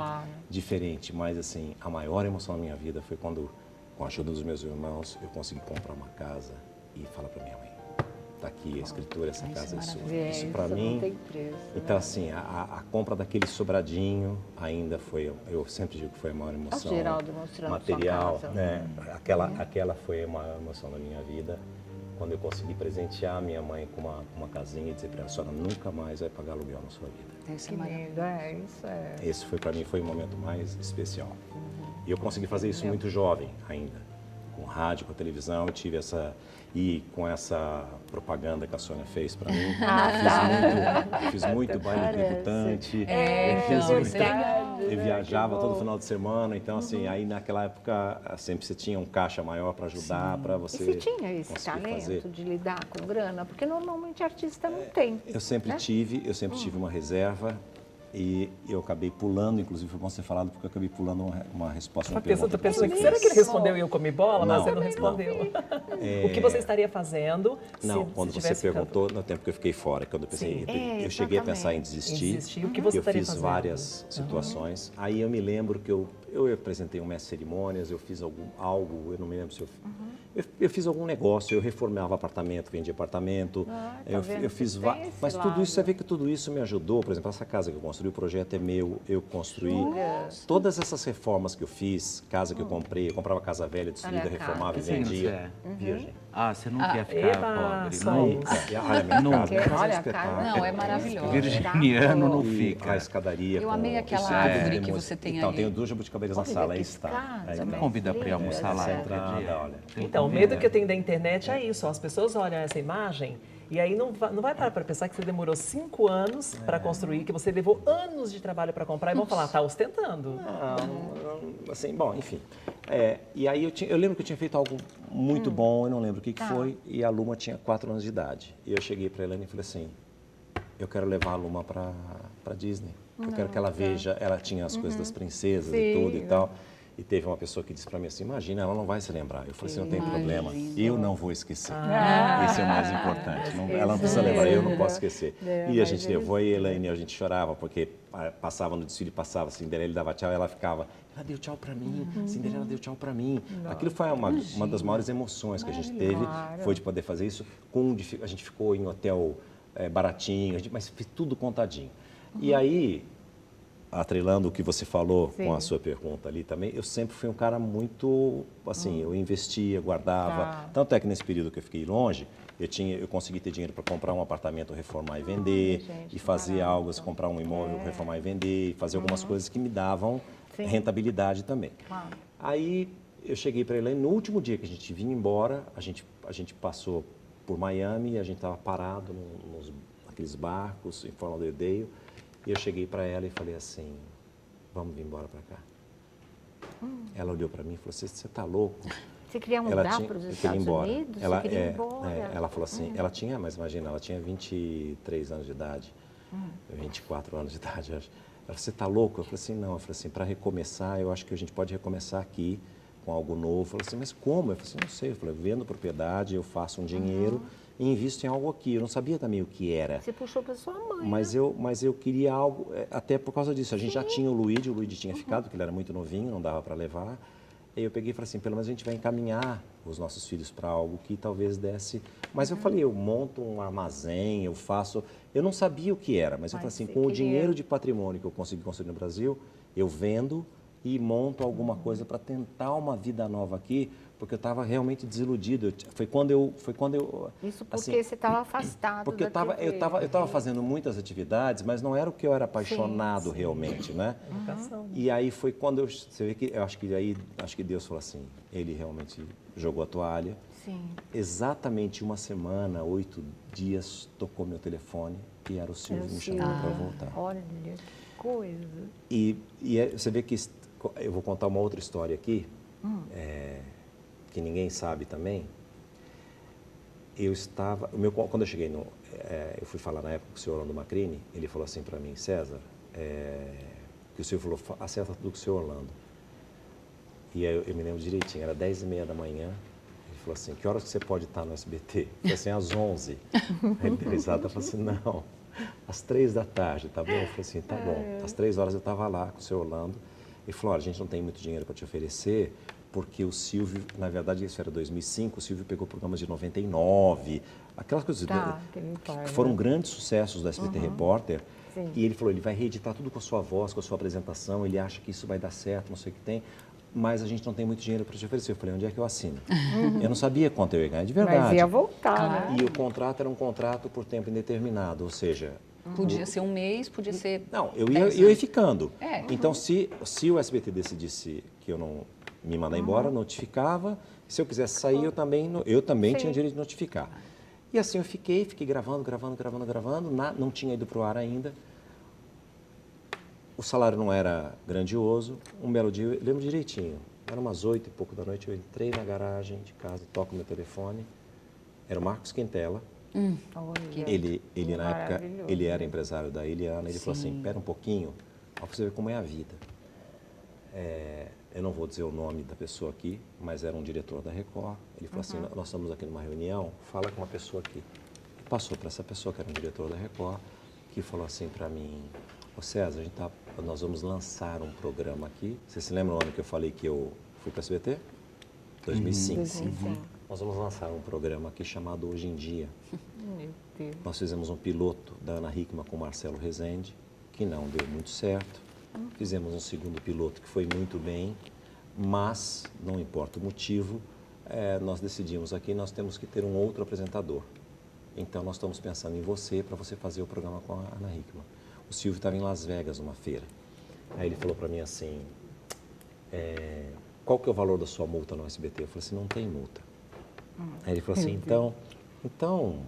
diferente, mas assim, a maior emoção da minha vida foi quando, com a ajuda dos meus irmãos, eu consegui comprar uma casa e falar para minha mãe, tá aqui a escritura, essa casa é sua. Isso para mim, não tem preço, então né? assim, a compra daquele sobradinho ainda foi, eu sempre digo que foi a maior emoção. O Geraldo mostrando material, sua casa. né? Aquela foi a maior emoção da minha vida. Quando eu consegui presentear minha mãe com uma casinha e dizer para ela, a senhora nunca mais vai pagar aluguel na sua vida. Isso Que lindo, isso é. Esse foi para mim, foi o momento mais especial. E eu consegui fazer isso muito jovem ainda. Com rádio, com a televisão, eu tive essa... E com essa propaganda que a Sônia fez para mim, fiz muito baile debutante. Eu viajava todo final de semana, então assim, aí naquela época sempre você tinha um caixa maior para ajudar, para você. E você tinha esse talento de lidar com grana? Porque normalmente artista não tem. Eu sempre tive uma reserva. E eu acabei pulando, inclusive foi bom ser falado, porque eu acabei pulando uma resposta. Uma pergunta, será que ele respondeu e eu comi bola? Mas você não respondeu. Não. O que você estaria fazendo quando você perguntou, no tempo que eu fiquei fora, quando eu pensei, eu cheguei a pensar em desistir. O que você eu fiz fazendo? Várias situações. Aí eu me lembro que eu apresentei um mestre de cerimônias, eu fiz algo, eu não me lembro se eu fiz algum negócio, eu reformava apartamento, vendia apartamento, eu fiz mas tudo isso, você vê que tudo isso me ajudou. Por exemplo, essa casa que eu construí, o projeto é meu, eu construí. Todas essas reformas que eu fiz, casa que eu comprava casa velha, destruída, reformava e vendia. Virgem. Você não quer ficar pobre, não? Olha a casa. Não, é maravilhoso. Virginiano não fica. A escadaria. Eu amei aquela árvore que você tem então, ali. Tenho 2 jabuticabeiras na sala, aí está. Você me convida para ir almoçar lá? Então, o medo que eu tenho da internet é isso, as pessoas olham essa imagem e aí não vai parar para pensar que você demorou 5 anos para construir, que você levou anos de trabalho para comprar e vão falar, tá ostentando. Não, assim, bom, enfim. E aí eu lembro que eu tinha feito algo muito bom, eu não lembro o que foi, e a Luma tinha 4 anos de idade. E eu cheguei para a Elaine e falei assim, eu quero levar a Luma para Disney. Eu quero que ela veja, ela tinha as coisas das princesas e tudo e tal. E teve uma pessoa que disse para mim assim, imagina, ela não vai se lembrar. Eu falei assim, não tem problema, eu não vou esquecer. Esse é o mais importante. Ela não precisa lembrar, eu não posso esquecer. E a gente levou, e a Elaine, a gente chorava, porque passava no desfile, passava, Cinderela dava tchau, e ela ficava, ela deu tchau para mim, Cinderela deu tchau para mim. Aquilo foi uma das maiores emoções que a gente teve, foi de poder fazer isso. A gente ficou em hotel baratinho, mas fez tudo contadinho. E aí, atrelando o que você falou com a sua pergunta ali também, eu sempre fui um cara muito, assim, eu investia, guardava. Tanto é que nesse período que eu fiquei longe, eu consegui ter dinheiro para comprar um apartamento, reformar e vender, e fazer algo, comprar um imóvel, reformar e vender, e fazer algumas coisas que me davam rentabilidade também. Aí eu cheguei para Elaine, no último dia que a gente vinha embora, a gente passou por Miami, e a gente estava parado naqueles barcos em Fort Lauderdale. E eu cheguei para ela e falei assim, vamos vir embora para cá. Ela olhou para mim e falou, você está louco? Você queria mudar para os Estados Unidos? Ela queria ir embora. Ela falou assim, ela tinha, mas imagina, ela tinha 23 anos de idade, 24 anos de idade, acho. Ela falou, você está louco? Eu falei assim, não. Eu falei assim, para recomeçar, eu acho que a gente pode recomeçar aqui com algo novo. Eu falei assim, mas como? Eu falei assim, não sei. Eu falei, vendo propriedade, eu faço um dinheiro e invisto em algo aqui. Eu não sabia também o que era. Você puxou para sua mãe, mas eu queria algo, até por causa disso. A gente já tinha o Luigi tinha ficado, porque ele era muito novinho, não dava para levar. Aí eu peguei e falei assim, pelo menos a gente vai encaminhar os nossos filhos para algo que talvez desse... Mas eu falei, eu monto um armazém, eu faço... Eu não sabia o que era, mas eu falei assim, com o dinheiro de patrimônio que eu consegui construir no Brasil, eu vendo e monto alguma coisa para tentar uma vida nova aqui, porque eu estava realmente desiludido. Foi quando eu Isso porque assim, você estava afastado porque eu estava fazendo muitas atividades, mas não era o que eu era apaixonado realmente, né? E aí foi quando você vê que eu acho que Deus falou assim, ele realmente jogou a toalha. Sim. Exatamente uma semana, 8 dias, tocou meu telefone e era o Silvio me chamando para voltar. Olha, que coisa. E você vê que eu vou contar uma outra história aqui, que ninguém sabe também. Quando eu cheguei eu fui falar na época com o senhor Orlando Macrini, ele falou assim para mim, César, que o senhor falou, acerta tudo com o senhor Orlando. E aí eu me lembro direitinho, era 10h30 da manhã, ele falou assim, que horas que você pode estar no SBT? Eu falei assim, às 11. Aí ele deu risada e falou assim, não, às 3 da tarde, tá bom? Eu falei assim, tá bom. Às 3 horas eu estava lá com o senhor Orlando, ele falou, olha, a gente não tem muito dinheiro para te oferecer, porque o Silvio, na verdade, isso era 2005, o Silvio pegou programas de 99, aquelas coisas que foram grandes sucessos do SBT Repórter. Sim. E ele falou, ele vai reeditar tudo com a sua voz, com a sua apresentação, ele acha que isso vai dar certo, não sei o que tem, mas a gente não tem muito dinheiro para te oferecer. Eu falei, onde é que eu assino? Eu não sabia quanto eu ia ganhar, de verdade. Mas ia voltar, né? E o contrato era um contrato por tempo indeterminado, ou seja... Podia ser um mês, podia ser... Não, eu ia ficando. Então, se o SBT decidisse que eu não me mandar embora, notificava. Se eu quisesse sair, eu também tinha direito de notificar. E assim eu fiquei gravando, não tinha ido para o ar ainda. O salário não era grandioso. Um belo dia, eu lembro direitinho, era umas 8 e pouco da noite, eu entrei na garagem de casa, toco meu telefone. Era o Marcos Quintela. Ele na época, ele era empresário da Eliana. Ele falou assim, espera um pouquinho, para você ver como é a vida. Eu não vou dizer o nome da pessoa aqui, mas era um diretor da Record. Ele falou assim, nós estamos aqui numa reunião, fala com uma pessoa aqui. Passou para essa pessoa, que era um diretor da Record, que falou assim para mim, ô César, nós vamos lançar um programa aqui. Você se lembra o ano que eu falei que eu fui para a SBT? 2005. Nós vamos lançar um programa aqui chamado Hoje em Dia. Meu Deus. Nós fizemos um piloto da Ana Hickman com o Marcelo Rezende, que não deu muito certo. Fizemos um segundo piloto que foi muito bem, mas, não importa o motivo, nós decidimos aqui, nós temos que ter um outro apresentador. Então, nós estamos pensando em você, para você fazer o programa com a Ana Hickman. O Silvio estava em Las Vegas, numa feira. Aí ele falou para mim assim, qual que é o valor da sua multa no SBT? Eu falei assim, não tem multa. Aí ele falou assim, então,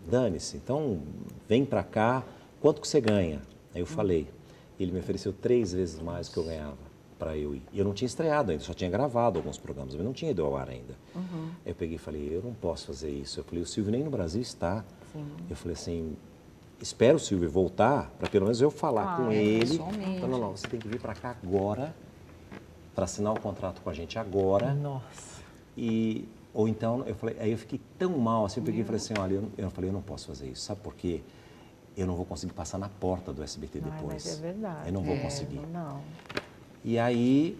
dane-se, então vem para cá, quanto que você ganha? Aí eu falei, ele me ofereceu 3 vezes mais do que eu ganhava para eu ir. E eu não tinha estreado ainda, só tinha gravado alguns programas, mas não tinha ido ao ar ainda. Eu peguei e falei, eu não posso fazer isso. Eu falei, o Silvio nem no Brasil está. Eu falei assim, espero o Silvio voltar, para pelo menos eu falar com ele. Não, você tem que vir para cá agora, para assinar o contrato com a gente agora. Nossa. Ou então, aí eu fiquei tão mal, assim, eu peguei e falei assim, olha, eu não posso fazer isso, sabe por quê? Eu não vou conseguir passar na porta do SBT depois. Mas é verdade. Eu não vou conseguir. Não. E aí,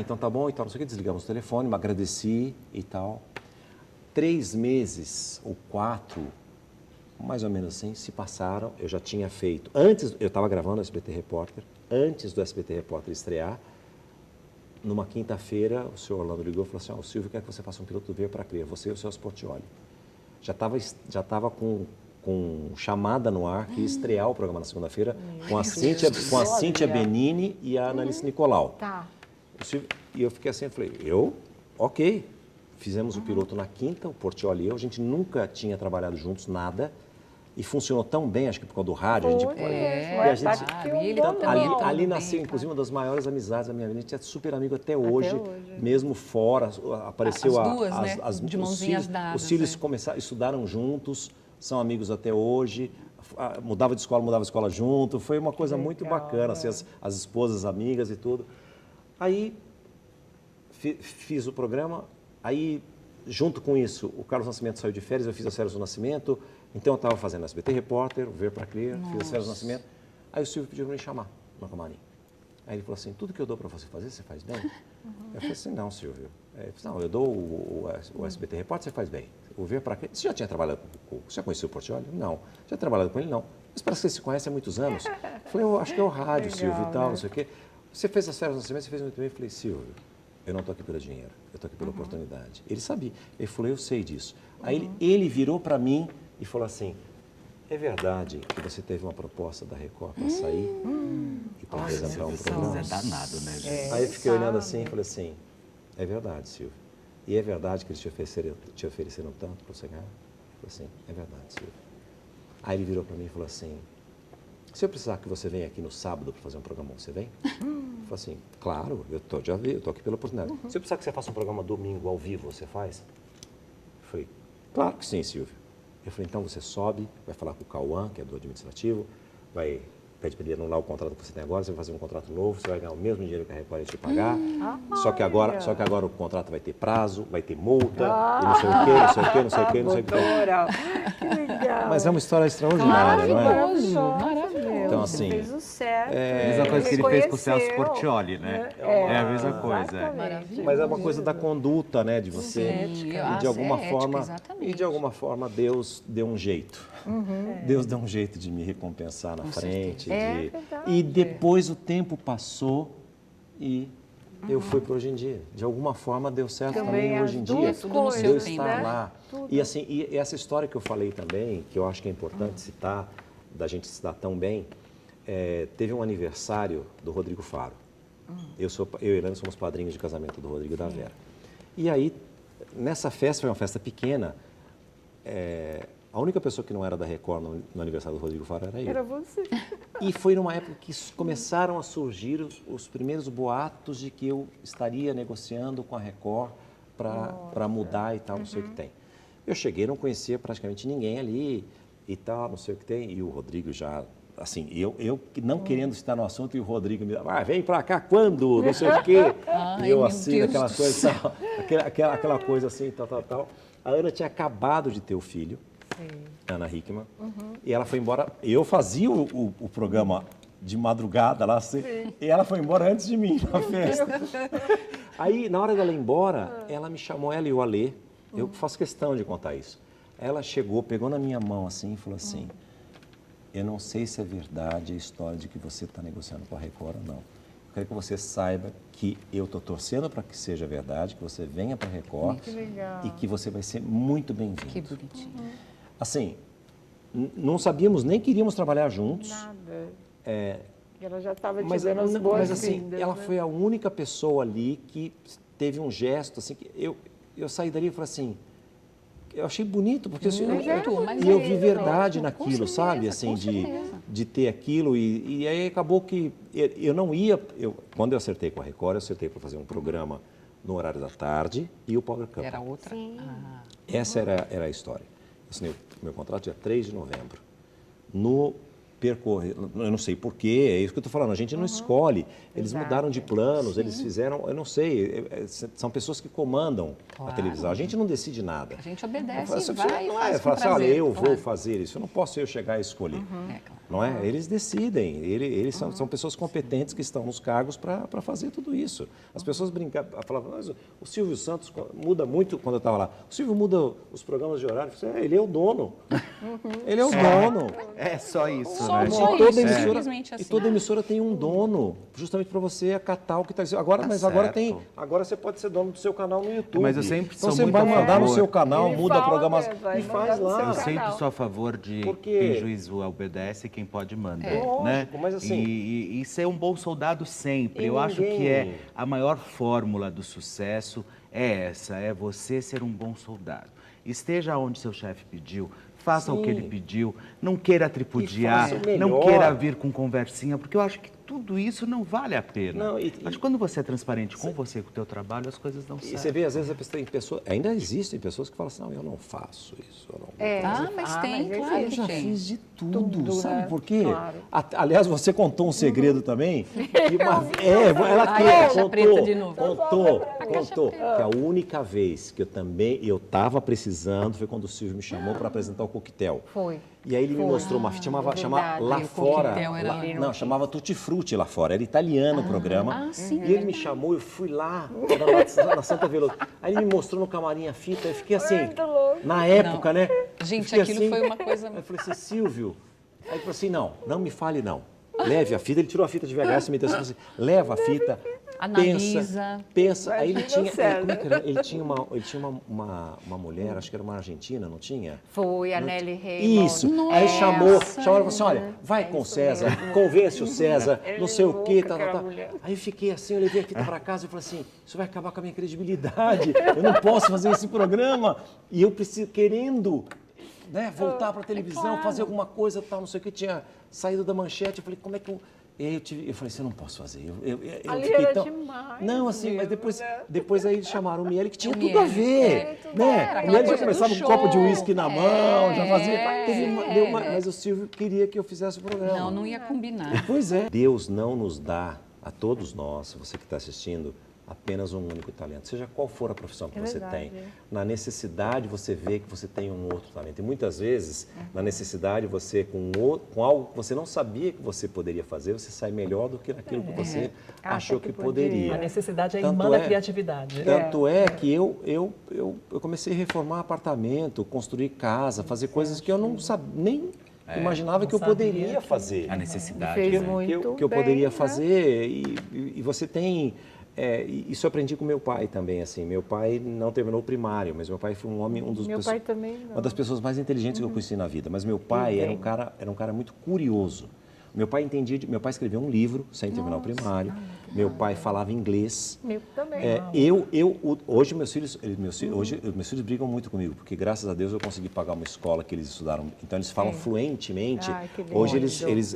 então tá bom, então não sei o que, desligamos o telefone, me agradeci e tal. 3 meses ou 4, mais ou menos assim, se passaram, eu já tinha feito, eu estava gravando o SBT Repórter, antes do SBT Repórter estrear, numa quinta-feira, o senhor Orlando ligou e falou assim, o Silvio quer que você faça um piloto do Veio para Crer, você e o seu Sportioli. Já estava com chamada no ar, que ia estrear o programa na segunda-feira, com a Cíntia Benini e a Analice Nicolau. Tá. E eu fiquei assim, eu falei, ok. Fizemos o piloto na quinta, o Portioli e eu, a gente nunca tinha trabalhado juntos, nada. E funcionou tão bem, acho que por causa do rádio. Ali nasceu, inclusive, uma das maiores amizades da minha vida. A gente é super amigo até hoje. Mesmo fora, apareceu as duas, de mãozinhas dadas. Os filhos estudaram juntos, são amigos até hoje. Mudava de escola junto. Foi uma coisa muito bacana, assim, as esposas amigas e tudo. Aí, fiz o programa. Aí, junto com isso, o Carlos Nascimento saiu de férias, eu fiz as férias do Nascimento. Então, eu estava fazendo SBT Repórter, Ver para Crer, fiz as férias do Nascimento. Aí o Silvio pediu para me chamar no camarim. Aí ele falou assim, tudo que eu dou para você fazer, você faz bem? Eu falei assim, não, Silvio. Ele falou, não, eu dou o SBT Repórter, você faz bem. O Ver para quê? Você já tinha trabalhado com você já conhecia o Portiolli? Não. Já tinha trabalhado com ele? Não. Mas parece que você se conhece há muitos anos. Eu falei, eu acho que é o rádio, legal, Silvio, e tal, não sei o quê. Você fez as férias no Nascimento, você fez muito bem. Eu falei, Silvio, eu não estou aqui pelo dinheiro, eu estou aqui pela oportunidade. Ele sabia. Ele falou, eu sei disso. Aí ele virou para mim e falou assim, é verdade que você teve uma proposta da Record para sair e para apresentar um programa? É danado, né, gente? Aí eu fiquei olhando assim e falei assim, é verdade, Silvio. E é verdade que eles te ofereceram tanto para você ganhar? Eu falei assim, é verdade, Silvio. Aí ele virou para mim e falou assim, se eu precisar que você venha aqui no sábado para fazer um programa, você vem? Eu falei assim, claro, eu estou aqui pela oportunidade. Se eu precisar que você faça um programa domingo ao vivo, você faz? Eu falei, claro que sim, Silvio. Eu falei, então você sobe, vai falar com o Cauã, que é do administrativo, pede para ele anular o contrato que você tem agora, você vai fazer um contrato novo, você vai ganhar o mesmo dinheiro que a Record ia te pagar, só que agora o contrato vai ter prazo, vai ter multa, e não sei o quê, não sei o quê, não sei o quê, não sei o quê. Que legal. Mas é uma história extraordinária, não é? Maravilhoso. Então, assim, fez o certo. É a mesma coisa que ele fez com o Celso Portiolli, né? É a mesma coisa. Mas é uma coisa da conduta, né, de você. E de alguma forma Deus deu um jeito. Deus deu um jeito de me recompensar na frente. E depois o tempo passou e eu fui para hoje em dia. De alguma forma deu certo também hoje em dia. Deus está lá. E assim, e essa história que eu falei também, que eu acho que é importante citar, da gente se dar tão bem, teve um aniversário do Rodrigo Faro. Eu e a Elaine somos padrinhos de casamento do Rodrigo e da Vera. E aí, nessa festa, foi uma festa pequena, a única pessoa que não era da Record no aniversário do Rodrigo Faro era eu. Era você. E foi numa época que começaram a surgir os primeiros boatos de que eu estaria negociando com a Record para mudar e tal, não sei o que tem. Eu cheguei, não conhecia praticamente ninguém ali e tal, não sei o que tem. E o Rodrigo já, assim, eu não querendo estar no assunto e o Rodrigo me vem pra cá quando, não sei o quê. E eu assim, aquela coisa, tal, aquela coisa assim, tal. A Ana tinha acabado de ter o filho. Ana Hickman, e ela foi embora. Eu fazia o programa de madrugada lá, assim, e ela foi embora antes de mim na festa. Aí, na hora dela ir embora, ela me chamou, ela e o Alê, eu faço questão de contar isso. Ela chegou, pegou na minha mão assim e falou assim, eu não sei se é verdade a história de que você está negociando com a Record ou não. Eu quero que você saiba que eu estou torcendo para que seja verdade, que você venha para a Record e que você vai ser muito bem-vindo. Que bonitinho. Assim, não sabíamos, nem queríamos trabalhar juntos. Nada. Ela já estava te dando as boas-vindas. Mas assim, ela foi a única pessoa ali que teve um gesto, assim, que eu saí dali e falei assim, eu achei bonito, porque eu vi verdade naquilo, sabe? Assim, de ter aquilo. E aí acabou que eu não ia... Quando eu acertei com a Record, eu acertei para fazer um programa no horário da tarde e o Power Couple. Era outra? Essa era a história. Eu assinei o meu contrato dia 3 de novembro. No percorrer, eu não sei porquê, é isso que eu estou falando, a gente não escolhe. Eles mudaram de planos, eles fizeram, eu não sei, são pessoas que comandam a televisão. A gente não decide nada. A gente obedece e vai. Não é falar assim, olha, eu vou fazer isso, eu não posso eu chegar a escolher. Não é? Eles decidem, eles são pessoas competentes que estão nos cargos para fazer tudo isso. As pessoas falavam, mas o Silvio Santos muda muito quando eu estava lá. O Silvio muda os programas de horário. Eu falei, ele é o dono. Ele é o dono. É só isso, né? E toda emissora tem um dono, justamente para você acatar o que está dizendo. Agora você pode ser dono do seu canal no YouTube. Mas eu sempre então sou você vai mandar no seu canal, muda a programação e faz lá. Eu sempre sou a favor de quem juízo obedece, quem pode manda. Lógico, mas assim... E ser um bom soldado sempre. Eu acho que a maior fórmula do sucesso é essa, é você ser um bom soldado. Esteja onde seu chefe pediu, faça o que ele pediu, não queira tripudiar, não queira vir com conversinha, porque eu acho que tudo isso não vale a pena. Acho que quando você é transparente com você e com o teu trabalho, as coisas dão certo. E você vê, às vezes, tem pessoas, ainda existem pessoas que falam assim, não, eu não faço isso. Eu não mas tem, claro. Eu já fiz de tudo, sabe por quê? Claro. Aliás, você contou um segredo também. Contou que a única vez que eu estava precisando foi quando o Silvio me chamou para apresentar o Coquetel. Foi. E aí ele me mostrou uma fita, chamava Lá Fora. Chamava Tutti Frutti Lá Fora. Era italiano o programa. Sim, e ele me chamou, eu fui lá, na Santa Veloso. Aí ele me mostrou no camarim a fita, eu fiquei assim, na época, né? Gente, aquilo assim, foi uma coisa... Aí eu falei assim, Silvio... Aí ele falou assim, não me fale não. Leve a fita, ele tirou a fita de VHS e me deu assim, leva a fita, analisa, pensa. Aí ele tinha, como é que era? Ele tinha uma mulher, acho que era uma argentina, não tinha? Foi, a Nelly Raymond. Isso, aí chamou e falou assim, olha, vai com o César, convence o César, não sei o quê, tal. Aí eu fiquei assim, eu levei a fita para casa e falei assim, isso vai acabar com a minha credibilidade, eu não posso fazer esse programa. E eu preciso, querendo... Né, voltar para a televisão, fazer alguma coisa, tal, não sei o que, tinha saído da manchete, eu falei, como é que eu... Eu falei assim, eu não posso fazer. Eu ali fiquei era tão... demais. Não, assim, mas depois aí eles chamaram o Miele, que tinha tudo Miele. a ver. Né? O Miele já começava com um copo de uísque na mão, já fazia... Mas o Silvio queria que eu fizesse o programa. Não ia combinar. Pois é. Deus não nos dá, a todos nós, você que está assistindo, apenas um único talento, seja qual for a profissão que você tem. Na necessidade, você vê que você tem um outro talento. E muitas vezes, na necessidade, você, com algo que você não sabia que você poderia fazer, você sai melhor do que naquilo que você achou que poderia. A necessidade é a irmã da criatividade. Tanto é que eu comecei a reformar apartamento, construir casa, fazer coisas que eu não sabia, nem imaginava que eu poderia fazer. A necessidade. Que eu poderia fazer. E você tem... isso eu aprendi com meu pai também, assim. Meu pai não terminou o primário, mas meu pai foi um homem, uma das pessoas mais inteligentes que eu conheci na vida. Mas meu pai era um cara muito curioso. Meu pai escreveu um livro sem terminar o primário. Meu pai falava inglês. Meu também. Hoje meus filhos brigam muito comigo, porque graças a Deus eu consegui pagar uma escola que eles estudaram. Então eles falam fluentemente. Hoje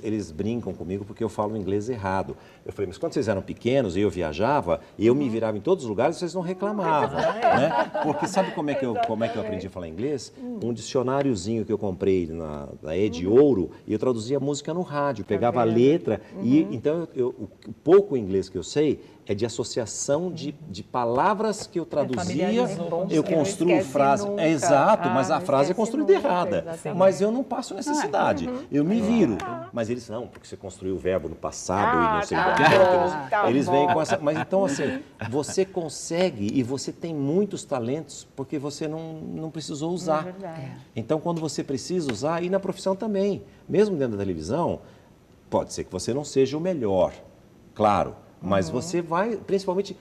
eles brincam comigo porque eu falo inglês errado. Eu falei, mas quando vocês eram pequenos e eu viajava, e eu me virava em todos os lugares, vocês não reclamavam, né? Porque sabe como é que eu aprendi a falar inglês? Um dicionáriozinho que eu comprei da Ed Ouro, e eu traduzia música no rádio, pegava a letra, e então o pouco inglês que eu sei é de associação de palavras que eu traduzia, eu construo frase. Exato, mas a frase é construída errada. Mas eu não passo necessidade, eu me viro. Mas eles, não, porque você construiu o verbo no passado e não sei o que. Eles vêm com essa... Mas então, assim, você consegue e você tem muitos talentos porque você não precisou usar. Então, quando você precisa usar, e na profissão também, mesmo dentro da televisão, pode ser que você não seja o melhor, claro. Mas você vai, principalmente,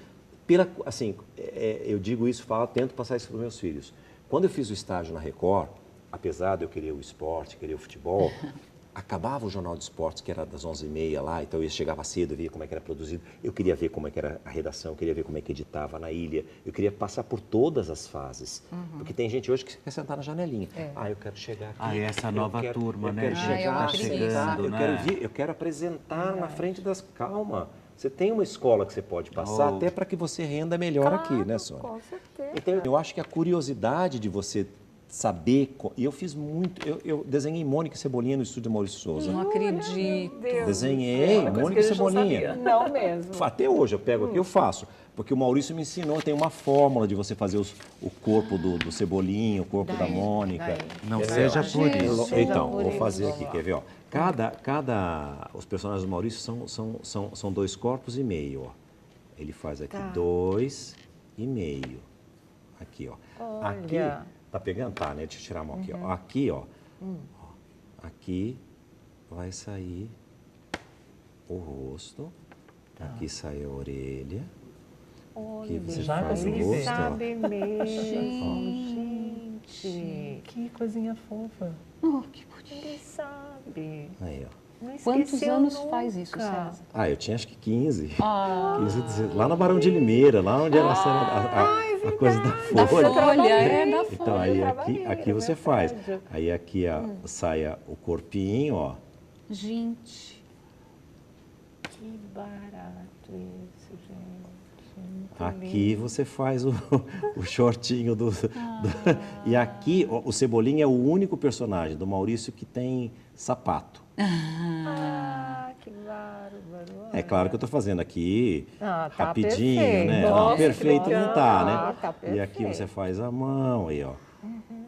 eu digo isso, tento passar isso para os meus filhos. Quando eu fiz o estágio na Record, apesar de eu querer o esporte, querer o futebol, acabava o Jornal de Esportes, que era das 11h30 lá, então eu chegava cedo, eu via como é que era produzido, eu queria ver como é que era a redação, eu queria ver como é que editava na ilha, eu queria passar por todas as fases, porque tem gente hoje que quer sentar na janelinha. Eu quero chegar aqui. Essa nova turma, né? Eu quero chegar, eu quero apresentar na frente das... Calma. Você tem uma escola que você pode passar até para que você renda melhor aqui, né, Sônia? Com certeza. Então, eu acho que a curiosidade de você saber... E eu fiz muito... Eu desenhei Mônica e Cebolinha no estúdio Maurício Souza. Não acredito. Desenhei Mônica e Cebolinha. Não mesmo. Até hoje eu pego aqui, eu faço. Porque o Maurício me ensinou, tem uma fórmula de você fazer o corpo do Cebolinha, o corpo da Mônica. Não seja por isso. Então, vou fazer aqui, quer ver? Ó. Os personagens do Maurício são 2 corpos e meio, ó. Ele faz aqui 2,5. Aqui, ó. Olha. Aqui, tá pegando? Tá, né? Deixa eu tirar a mão aqui, ó. Aqui, ó. Aqui vai sair o rosto. Aqui sai a orelha. Aqui você já faz o rosto, sabe mesmo, gente. Que coisinha fofa. Que bonito. Ele sabe. Aí, ó. Quantos anos faz isso, César? Eu tinha acho que 15. 15, lá na Barão de Limeira, lá onde era a coisa da folha. Da folha. Então, aí aqui você faz. Aí aqui sai o corpinho, ó. Gente. Que barato isso, gente. Aqui você faz o shortinho do... E aqui, o Cebolinha é o único personagem do Maurício que tem sapato. Que bárbaro. É claro que eu estou fazendo aqui rapidinho, perfeito. né? Nossa, Perfeito não tá, né? Tá perfeito. E aqui você faz a mão aí, ó.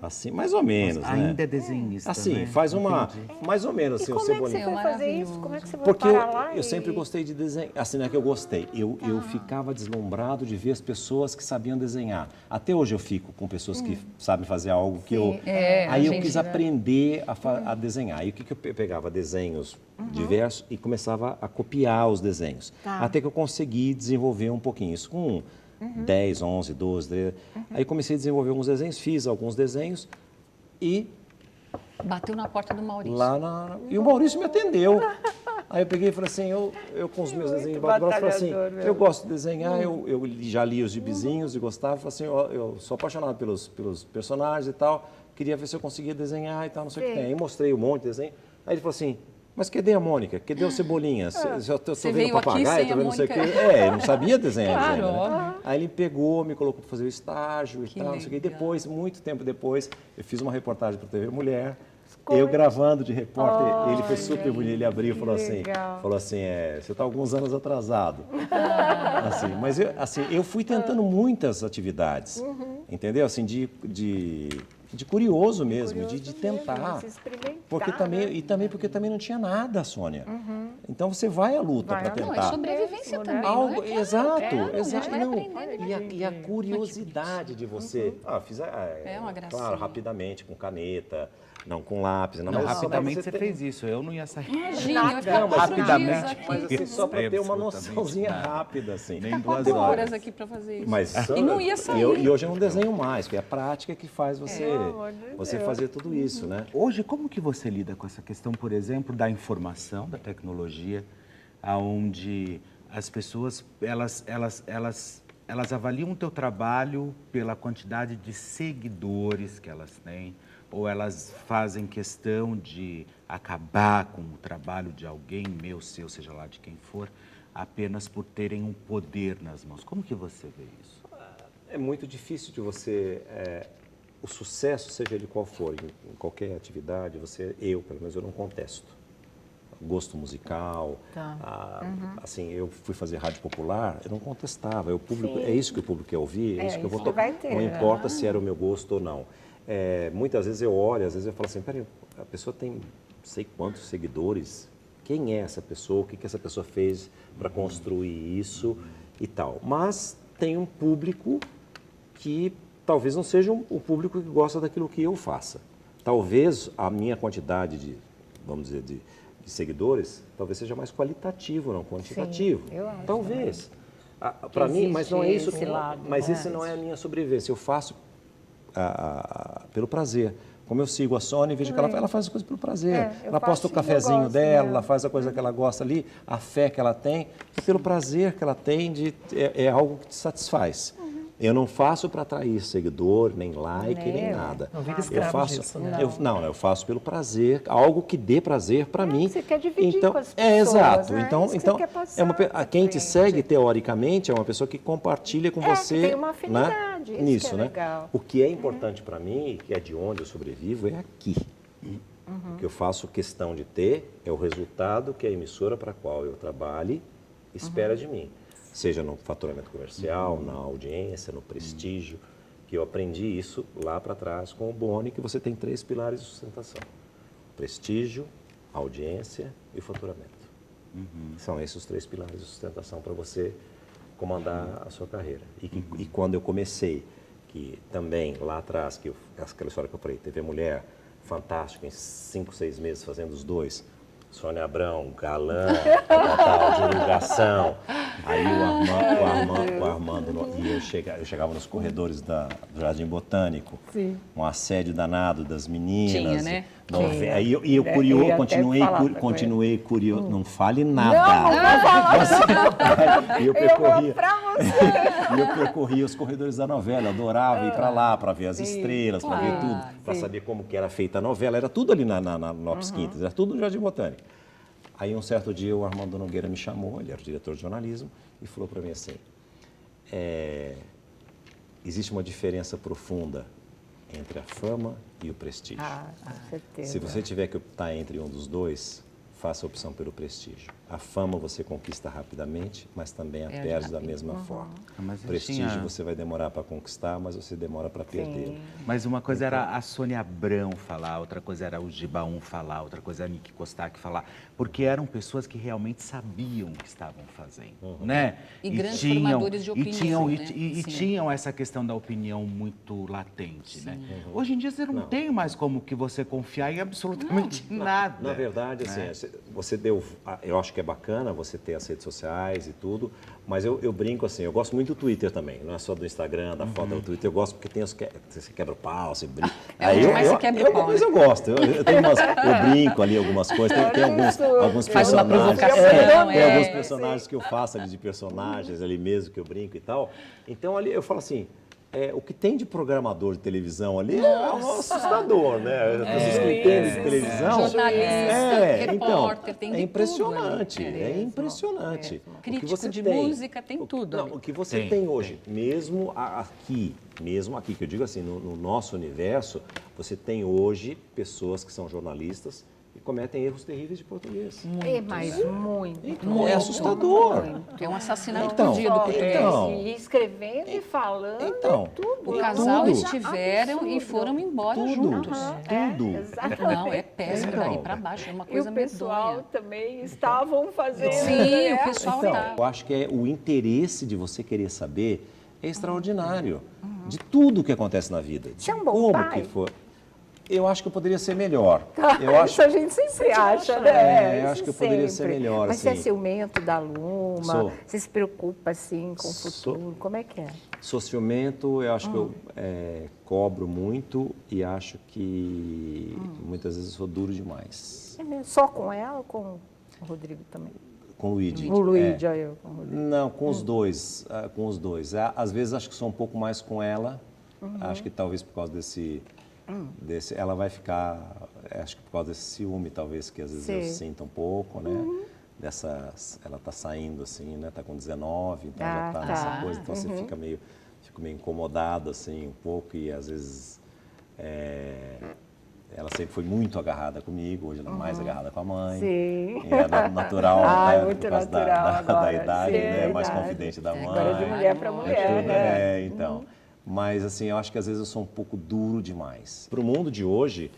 Assim, mais ou menos, Mas ainda é desenhista, assim, né? faz mais ou menos, assim, o Cebolinha. Como é que você foi fazer isso? Como é que você foi Porque parar lá? eu sempre gostei de desenhar, assim, não é que eu gostei, eu ficava deslumbrado de ver as pessoas que sabiam desenhar. Até hoje eu fico com pessoas que sabem fazer algo que eu... Aí eu quis aprender a desenhar. Aí o que eu pegava? Desenhos diversos e começava a copiar os desenhos. Até que eu consegui desenvolver um pouquinho isso com 10, 11, 12, 13. Aí comecei a desenvolver alguns desenhos, fiz alguns desenhos e... Bateu na porta do Maurício. E o Maurício me atendeu. Aí eu peguei e falei assim, eu com os meus desenhos de baixo, falei assim, eu gosto de desenhar, eu já li os gibizinhos e gostava, falei assim, eu sou apaixonado pelos personagens e tal, queria ver se eu conseguia desenhar e tal, não sei o que tem. Aí mostrei um monte de desenho, aí ele falou assim, mas cadê a Mônica? Cadê o Cebolinha? Eu tô vendo papagaio, tô vendo não sei o quê. Eu não sabia desenhar ainda, né? Aí ele pegou, me colocou para fazer o estágio e tal, não sei o quê. Depois, muito tempo depois, eu fiz uma reportagem para a TV Mulher, eu gravando de repórter, ele foi super bonito, ele abriu e falou assim, você está alguns anos atrasado. Assim, mas eu fui tentando muitas atividades, entendeu? Assim, de curioso mesmo, de tentar. Porque também porque também não tinha nada, Sônia. Então você vai à luta para tentar. Não, é sobrevivência também. Algo, exato. Não, e a curiosidade de você. Fiz uma gracinha. claro, rapidamente, com caneta, não com lápis. Não, rapidamente você fez isso, eu não ia sair. Imagina, rapidamente. Mas assim, só para ter uma noçãozinha rápida, assim. Nem 2 horas aqui para fazer isso. Mas, e não ia sair. E hoje eu não desenho mais, porque é a prática que faz você fazer tudo isso, né? Hoje, como que você lida com essa questão, por exemplo, da informação, da tecnologia, onde as pessoas, elas avaliam o teu trabalho pela quantidade de seguidores que elas têm, ou elas fazem questão de acabar com o trabalho de alguém, meu, seu, seja lá de quem for, apenas por terem um poder nas mãos. Como que você vê isso? É muito difícil de você... o sucesso, seja ele qual for, em qualquer atividade, pelo menos, eu não contesto. Gosto musical, assim, eu fui fazer rádio popular, eu não contestava. O público, é isso que o público quer ouvir, é isso que eu vou tocar. Não importa se era o meu gosto ou não. Muitas vezes eu olho, às vezes eu falo assim, peraí, a pessoa tem não sei quantos seguidores, quem é essa pessoa, o que essa pessoa fez para construir isso e tal. Mas tem um público que talvez não seja o público que gosta daquilo que eu faça. Talvez a minha quantidade de, vamos dizer, de seguidores, talvez seja mais qualitativo, não quantitativo. Sim, eu acho. Talvez. Para mim, mas não é isso. Esse não é a minha sobrevivência. Eu faço pelo prazer. Como eu sigo a Sônia, vejo que ela faz as coisas pelo prazer. Ela posta o cafezinho dela, ela faz a coisa que ela gosta ali, a fé que ela tem, e pelo prazer que ela tem, é algo que te satisfaz. Eu não faço para atrair seguidor, nem like, nem nada. Não vira escravo disso, né? Eu faço pelo prazer, algo que dê prazer para mim. Você quer dividir com as pessoas. Exato. Né? Então, quem te segue, teoricamente, é uma pessoa que compartilha com você. Que tem uma afinidade. Né? Nisso, né? Legal. O que é importante para mim, que é de onde eu sobrevivo, é aqui. O que eu faço questão de ter é o resultado que a emissora para a qual eu trabalhe espera de mim. Seja no faturamento comercial, na audiência, no prestígio, que eu aprendi isso lá para trás com o Boni, que você tem 3 pilares de sustentação. Prestígio, audiência e o faturamento. São esses os 3 pilares de sustentação para você comandar a sua carreira. E quando eu comecei, que também lá atrás, aquela história que eu falei, TV Mulher, fantástico, em 5, 6 meses fazendo os 2, Sônia Abrão, galã, divulgação. Aí o Armando e eu chegava nos corredores do Jardim Botânico, um assédio danado das meninas. Tinha, né? Aí eu continuei curioso. Não fale nada. Não, E eu percorria os corredores da novela, eu adorava ir para lá para ver as estrelas, para ver tudo, para saber como que era feita a novela. Era tudo ali na Lopes Quintas, era tudo no Jardim Botânico. Aí um certo dia o Armando Nogueira me chamou, ele era o diretor de jornalismo, e falou para mim assim, existe uma diferença profunda entre a fama e o prestígio. Com certeza. Se você tiver que optar entre um dos dois, faça a opção pelo prestígio. A fama você conquista rapidamente, mas também a perde da mesma forma. Mas Prestígio você vai demorar para conquistar, mas você demora para perder. Mas uma coisa era a Sônia Abrão falar, outra coisa era o Gibaum falar, outra coisa era a Nicky Costak falar, porque eram pessoas que realmente sabiam o que estavam fazendo, né? E grandes formadores de opinião, e tinham essa questão da opinião muito latente, né? Hoje em dia você não tem mais como que você confiar em absolutamente nada. Na verdade, assim, você deu... Eu acho que é bacana você ter as redes sociais e tudo, mas eu brinco assim, eu gosto muito do Twitter também, não é só do Instagram, da foto do Twitter, eu gosto porque tem você quebra o pau, você brinca. Mas eu gosto, eu brinco ali algumas coisas, tem alguns personagens. Tem alguns personagens que eu faço ali de personagens ali mesmo, que eu brinco e tal. Então ali eu falo assim, o que tem de programador de televisão ali é assustador, né? As pessoas que entendem de televisão. Jornalista, repórter, tem de impressionante, tudo ali. É impressionante. Crítico de música, tem tudo. O que você tem hoje, mesmo aqui, que eu digo assim, no nosso universo, você tem hoje pessoas que são jornalistas e cometem erros terríveis de português. Muito. É assustador. É um assassinato por dia do português. E escrevendo e falando, tudo. O casal estiveram e foram embora juntos. Tudo. Não, é péssimo, daí para baixo, é uma coisa medonha. E o pessoal também estavam fazendo. Sim, o pessoal estava. Eu acho que o interesse de você querer saber é extraordinário. De tudo que acontece na vida. Você é um bom pai? Que for. Eu acho que eu poderia ser melhor. Isso a gente sempre acha, né? Eu acho que eu poderia ser melhor. Mas assim. você é ciumento da Luma? Você se preocupa, assim, com o futuro? Como é que é? Sou ciumento, eu acho que eu cobro muito e acho que muitas vezes eu sou duro demais. É mesmo? Só com ela ou com o Rodrigo também? Com o Luigi. O Luigi, eu com o Rodrigo. Não, com os dois. Às vezes acho que sou um pouco mais com ela. Acho que talvez por causa desse ela vai ficar, acho que por causa desse ciúme, talvez, que às vezes eu sinto um pouco, né? Ela está saindo assim, né? Está com 19, então já está nessa coisa, então você fica meio incomodado, assim, um pouco, e às vezes ela sempre foi muito agarrada comigo, hoje ela é mais agarrada com a mãe. Sim. E é natural, né? Muito por causa natural da idade, né? É mais confidente da mãe. Agora de mulher para mulher, né? Então... Mas, assim, eu acho que às vezes eu sou um pouco duro demais. Para o mundo de hoje,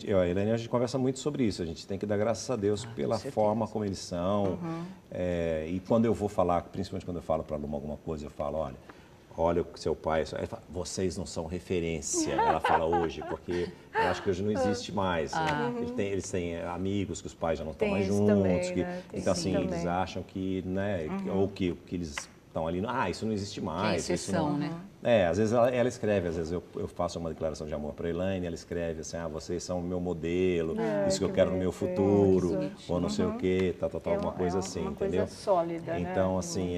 eu e a Elaine, a gente conversa muito sobre isso. A gente tem que dar graças a Deus pela forma como eles são. E quando eu vou falar, principalmente quando eu falo para a Luma alguma coisa, eu falo, olha o seu pai, ele fala, vocês não são referência, ela fala hoje, porque eu acho que hoje não existe mais. Né? Eles têm amigos que os pais já não estão mais juntos. Também, né? Então, assim, eles acham que, né, ou que eles estão ali, isso não existe mais. Que exceção, isso não... né? Às vezes ela escreve, às vezes eu faço uma declaração de amor para a Elaine, ela escreve assim, vocês são o meu modelo, isso que eu quero no meu futuro, ou não sei o quê, alguma coisa assim, entendeu? Coisa sólida, então, né? assim,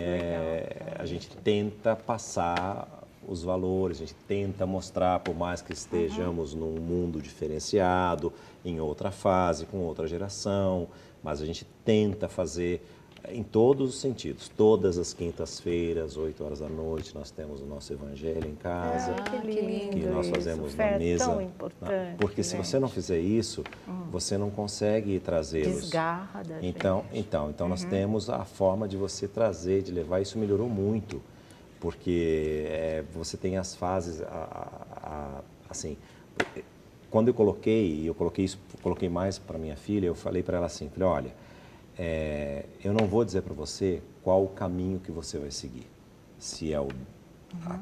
a gente tenta passar os valores, a gente tenta mostrar, por mais que estejamos num mundo diferenciado, em outra fase, com outra geração, mas a gente tenta fazer... Em todos os sentidos. Todas as quintas-feiras, 8 horas da noite, nós temos o nosso evangelho em casa. Que lindo que nós fazemos na mesa. Tão importante, porque se você não fizer isso, você não consegue trazê-los. Desgarra da gente. Então nós temos a forma de você trazer, de levar. Isso melhorou muito, porque você tem as fases, assim... Quando eu coloquei mais para minha filha, eu falei para ela assim, olha... eu não vou dizer para você qual o caminho que você vai seguir. Se é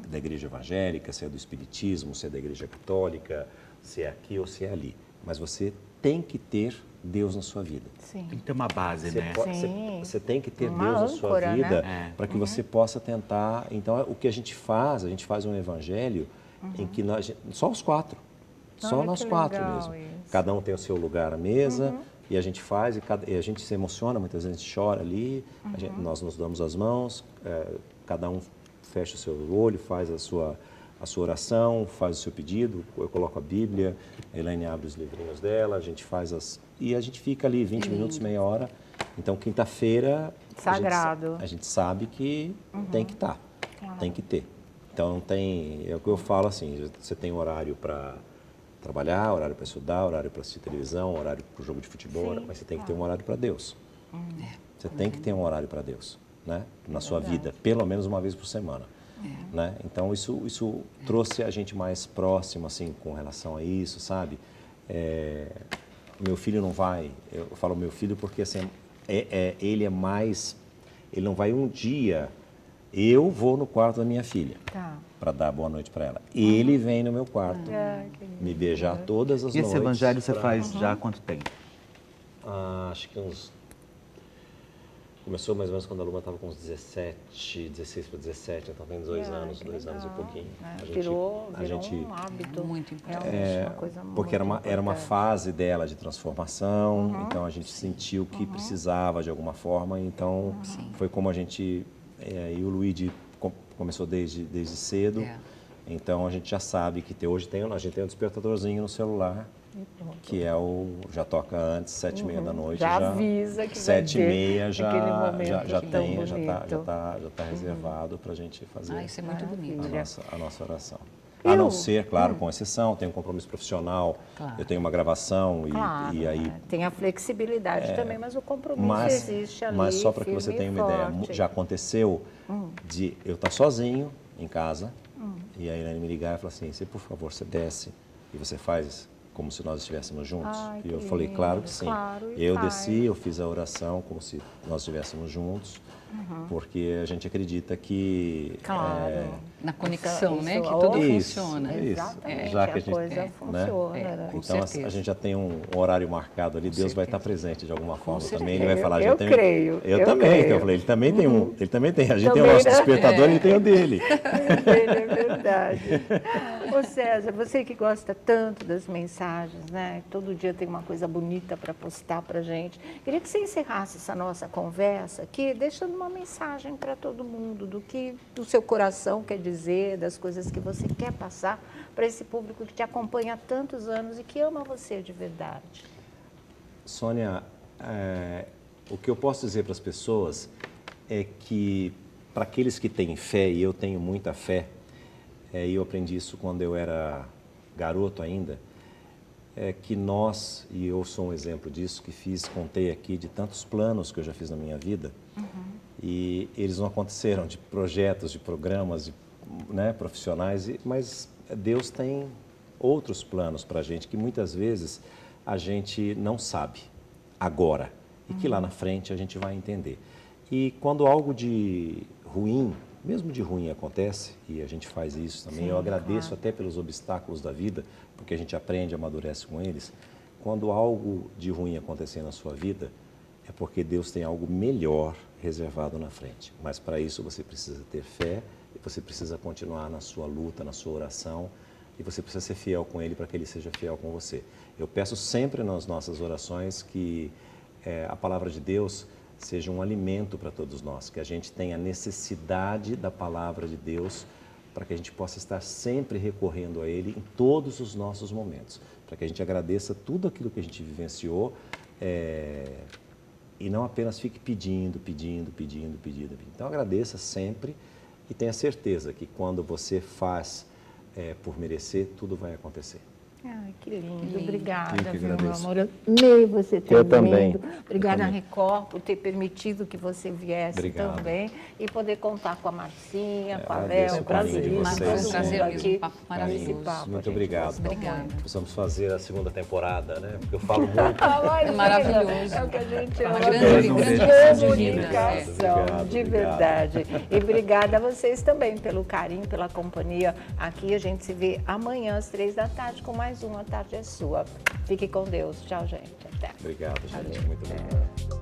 da igreja evangélica, se é do espiritismo, se é da igreja católica, se é aqui ou se é ali. Mas você tem que ter Deus na sua vida. Tem que ter uma base, né? Você tem que ter Deus na sua vida, né? Para que você possa tentar... Então, o que a gente faz um evangelho em que só os quatro. Só nós quatro mesmo. Isso. Cada um tem o seu lugar à mesa... E a gente faz, e a gente se emociona, muitas vezes a gente chora ali, nós nos damos as mãos, cada um fecha o seu olho, faz a sua oração, faz o seu pedido, eu coloco a Bíblia, a Elaine abre os livrinhos dela, a gente faz e a gente fica ali 20 minutos, meia hora. Então, quinta-feira, sagrado. A gente sabe que tem que estar, tem que ter. Então, não tem, é o que eu falo assim, você tem horário para trabalhar, horário para estudar, horário para assistir televisão, horário para o jogo de futebol, mas você tem que ter um horário para Deus. Você tem que ter um horário para Deus, né? Na sua vida, pelo menos uma vez por semana. Né? Então, isso trouxe a gente mais próximo, assim, com relação a isso, sabe? Meu filho não vai, eu falo meu filho porque, assim, ele é mais, ele não vai um dia, eu vou no quarto da minha filha para dar boa noite para ela. Ele vem no meu quarto me beijar todas as noites. E esse evangelho você faz já há quanto tempo? Acho que começou mais ou menos quando a Luma estava com uns 16 para 17, então tem 2 anos, 2 anos e pouquinho. Virou um hábito muito importante, uma coisa porque era uma fase dela de transformação, então a gente sentiu que precisava de alguma forma, então foi como a gente, e o Luigi começou desde cedo, então a gente já sabe que hoje a gente tem um despertadorzinho no celular, que já toca antes, 7h30 da noite. Já avisa que 7h30 já está reservado para a gente fazer isso é muito bonito. A nossa oração. A não ser, claro, com exceção, tem um compromisso profissional, eu tenho uma gravação e aí... Tem a flexibilidade também, mas o compromisso existe ali. Mas só para que você tenha uma ideia, já aconteceu de eu estar sozinho em casa e a Irene me ligar e falar assim, por favor, você desce e você faz como se nós estivéssemos juntos. E eu falei, claro que sim. Eu desci, eu fiz a oração como se nós estivéssemos juntos, porque a gente acredita que... na conexão, né? Que tudo funciona. Exatamente, já que a gente funciona. Então, a gente já tem um horário marcado ali, Deus vai estar presente de alguma forma também. Ele vai falar, eu creio. Eu também. Então, eu falei, ele também tem um. Ele também tem. A gente tem o nosso despertador, ele tem o dele. É verdade. Ô César, você que gosta tanto das mensagens, né? Todo dia tem uma coisa bonita para postar para gente. Queria que você encerrasse essa nossa conversa aqui, deixando uma mensagem para todo mundo do que o seu coração quer dizer, das coisas que você quer passar para esse público que te acompanha há tantos anos e que ama você de verdade. Sônia, o que eu posso dizer para as pessoas é que, para aqueles que têm fé, e eu tenho muita fé, e eu aprendi isso quando eu era garoto ainda, que nós, e eu sou um exemplo disso, que contei aqui de tantos planos que eu já fiz na minha vida, e eles não aconteceram de projetos, de programas, profissionais, mas Deus tem outros planos para a gente que muitas vezes a gente não sabe agora e que lá na frente a gente vai entender. E quando algo de ruim, mesmo de ruim acontece, e a gente faz isso também, eu agradeço até pelos obstáculos da vida, porque a gente aprende, amadurece com eles. Quando algo de ruim acontecer na sua vida, é porque Deus tem algo melhor reservado na frente. Mas para isso você precisa ter fé, e você precisa continuar na sua luta, na sua oração, e você precisa ser fiel com Ele para que Ele seja fiel com você. Eu peço sempre nas nossas orações que a palavra de Deus seja um alimento para todos nós, que a gente tenha necessidade da palavra de Deus para que a gente possa estar sempre recorrendo a Ele em todos os nossos momentos, para que a gente agradeça tudo aquilo que a gente vivenciou e não apenas fique pedindo. Então agradeça sempre e tenha certeza que quando você faz por merecer, tudo vai acontecer. Ai, que lindo. Obrigada, meu amor. Eu amei você ter vindo. Também. Obrigada, Record, por ter permitido que você viesse também e poder contar com a Marcinha, com a Léo, com a Liz, trazer aqui maravilhoso. Muito obrigado. Obrigada. Precisamos fazer a segunda temporada, né? Porque eu falo muito. É maravilhoso. É o que a gente ama. Grande comunicação, de verdade. E obrigada a vocês também pelo carinho, pela companhia aqui. A gente se vê amanhã às 3h com mais uma Tarde é Sua. Fique com Deus. Tchau, gente. Até. Obrigado, gente. Muito obrigado.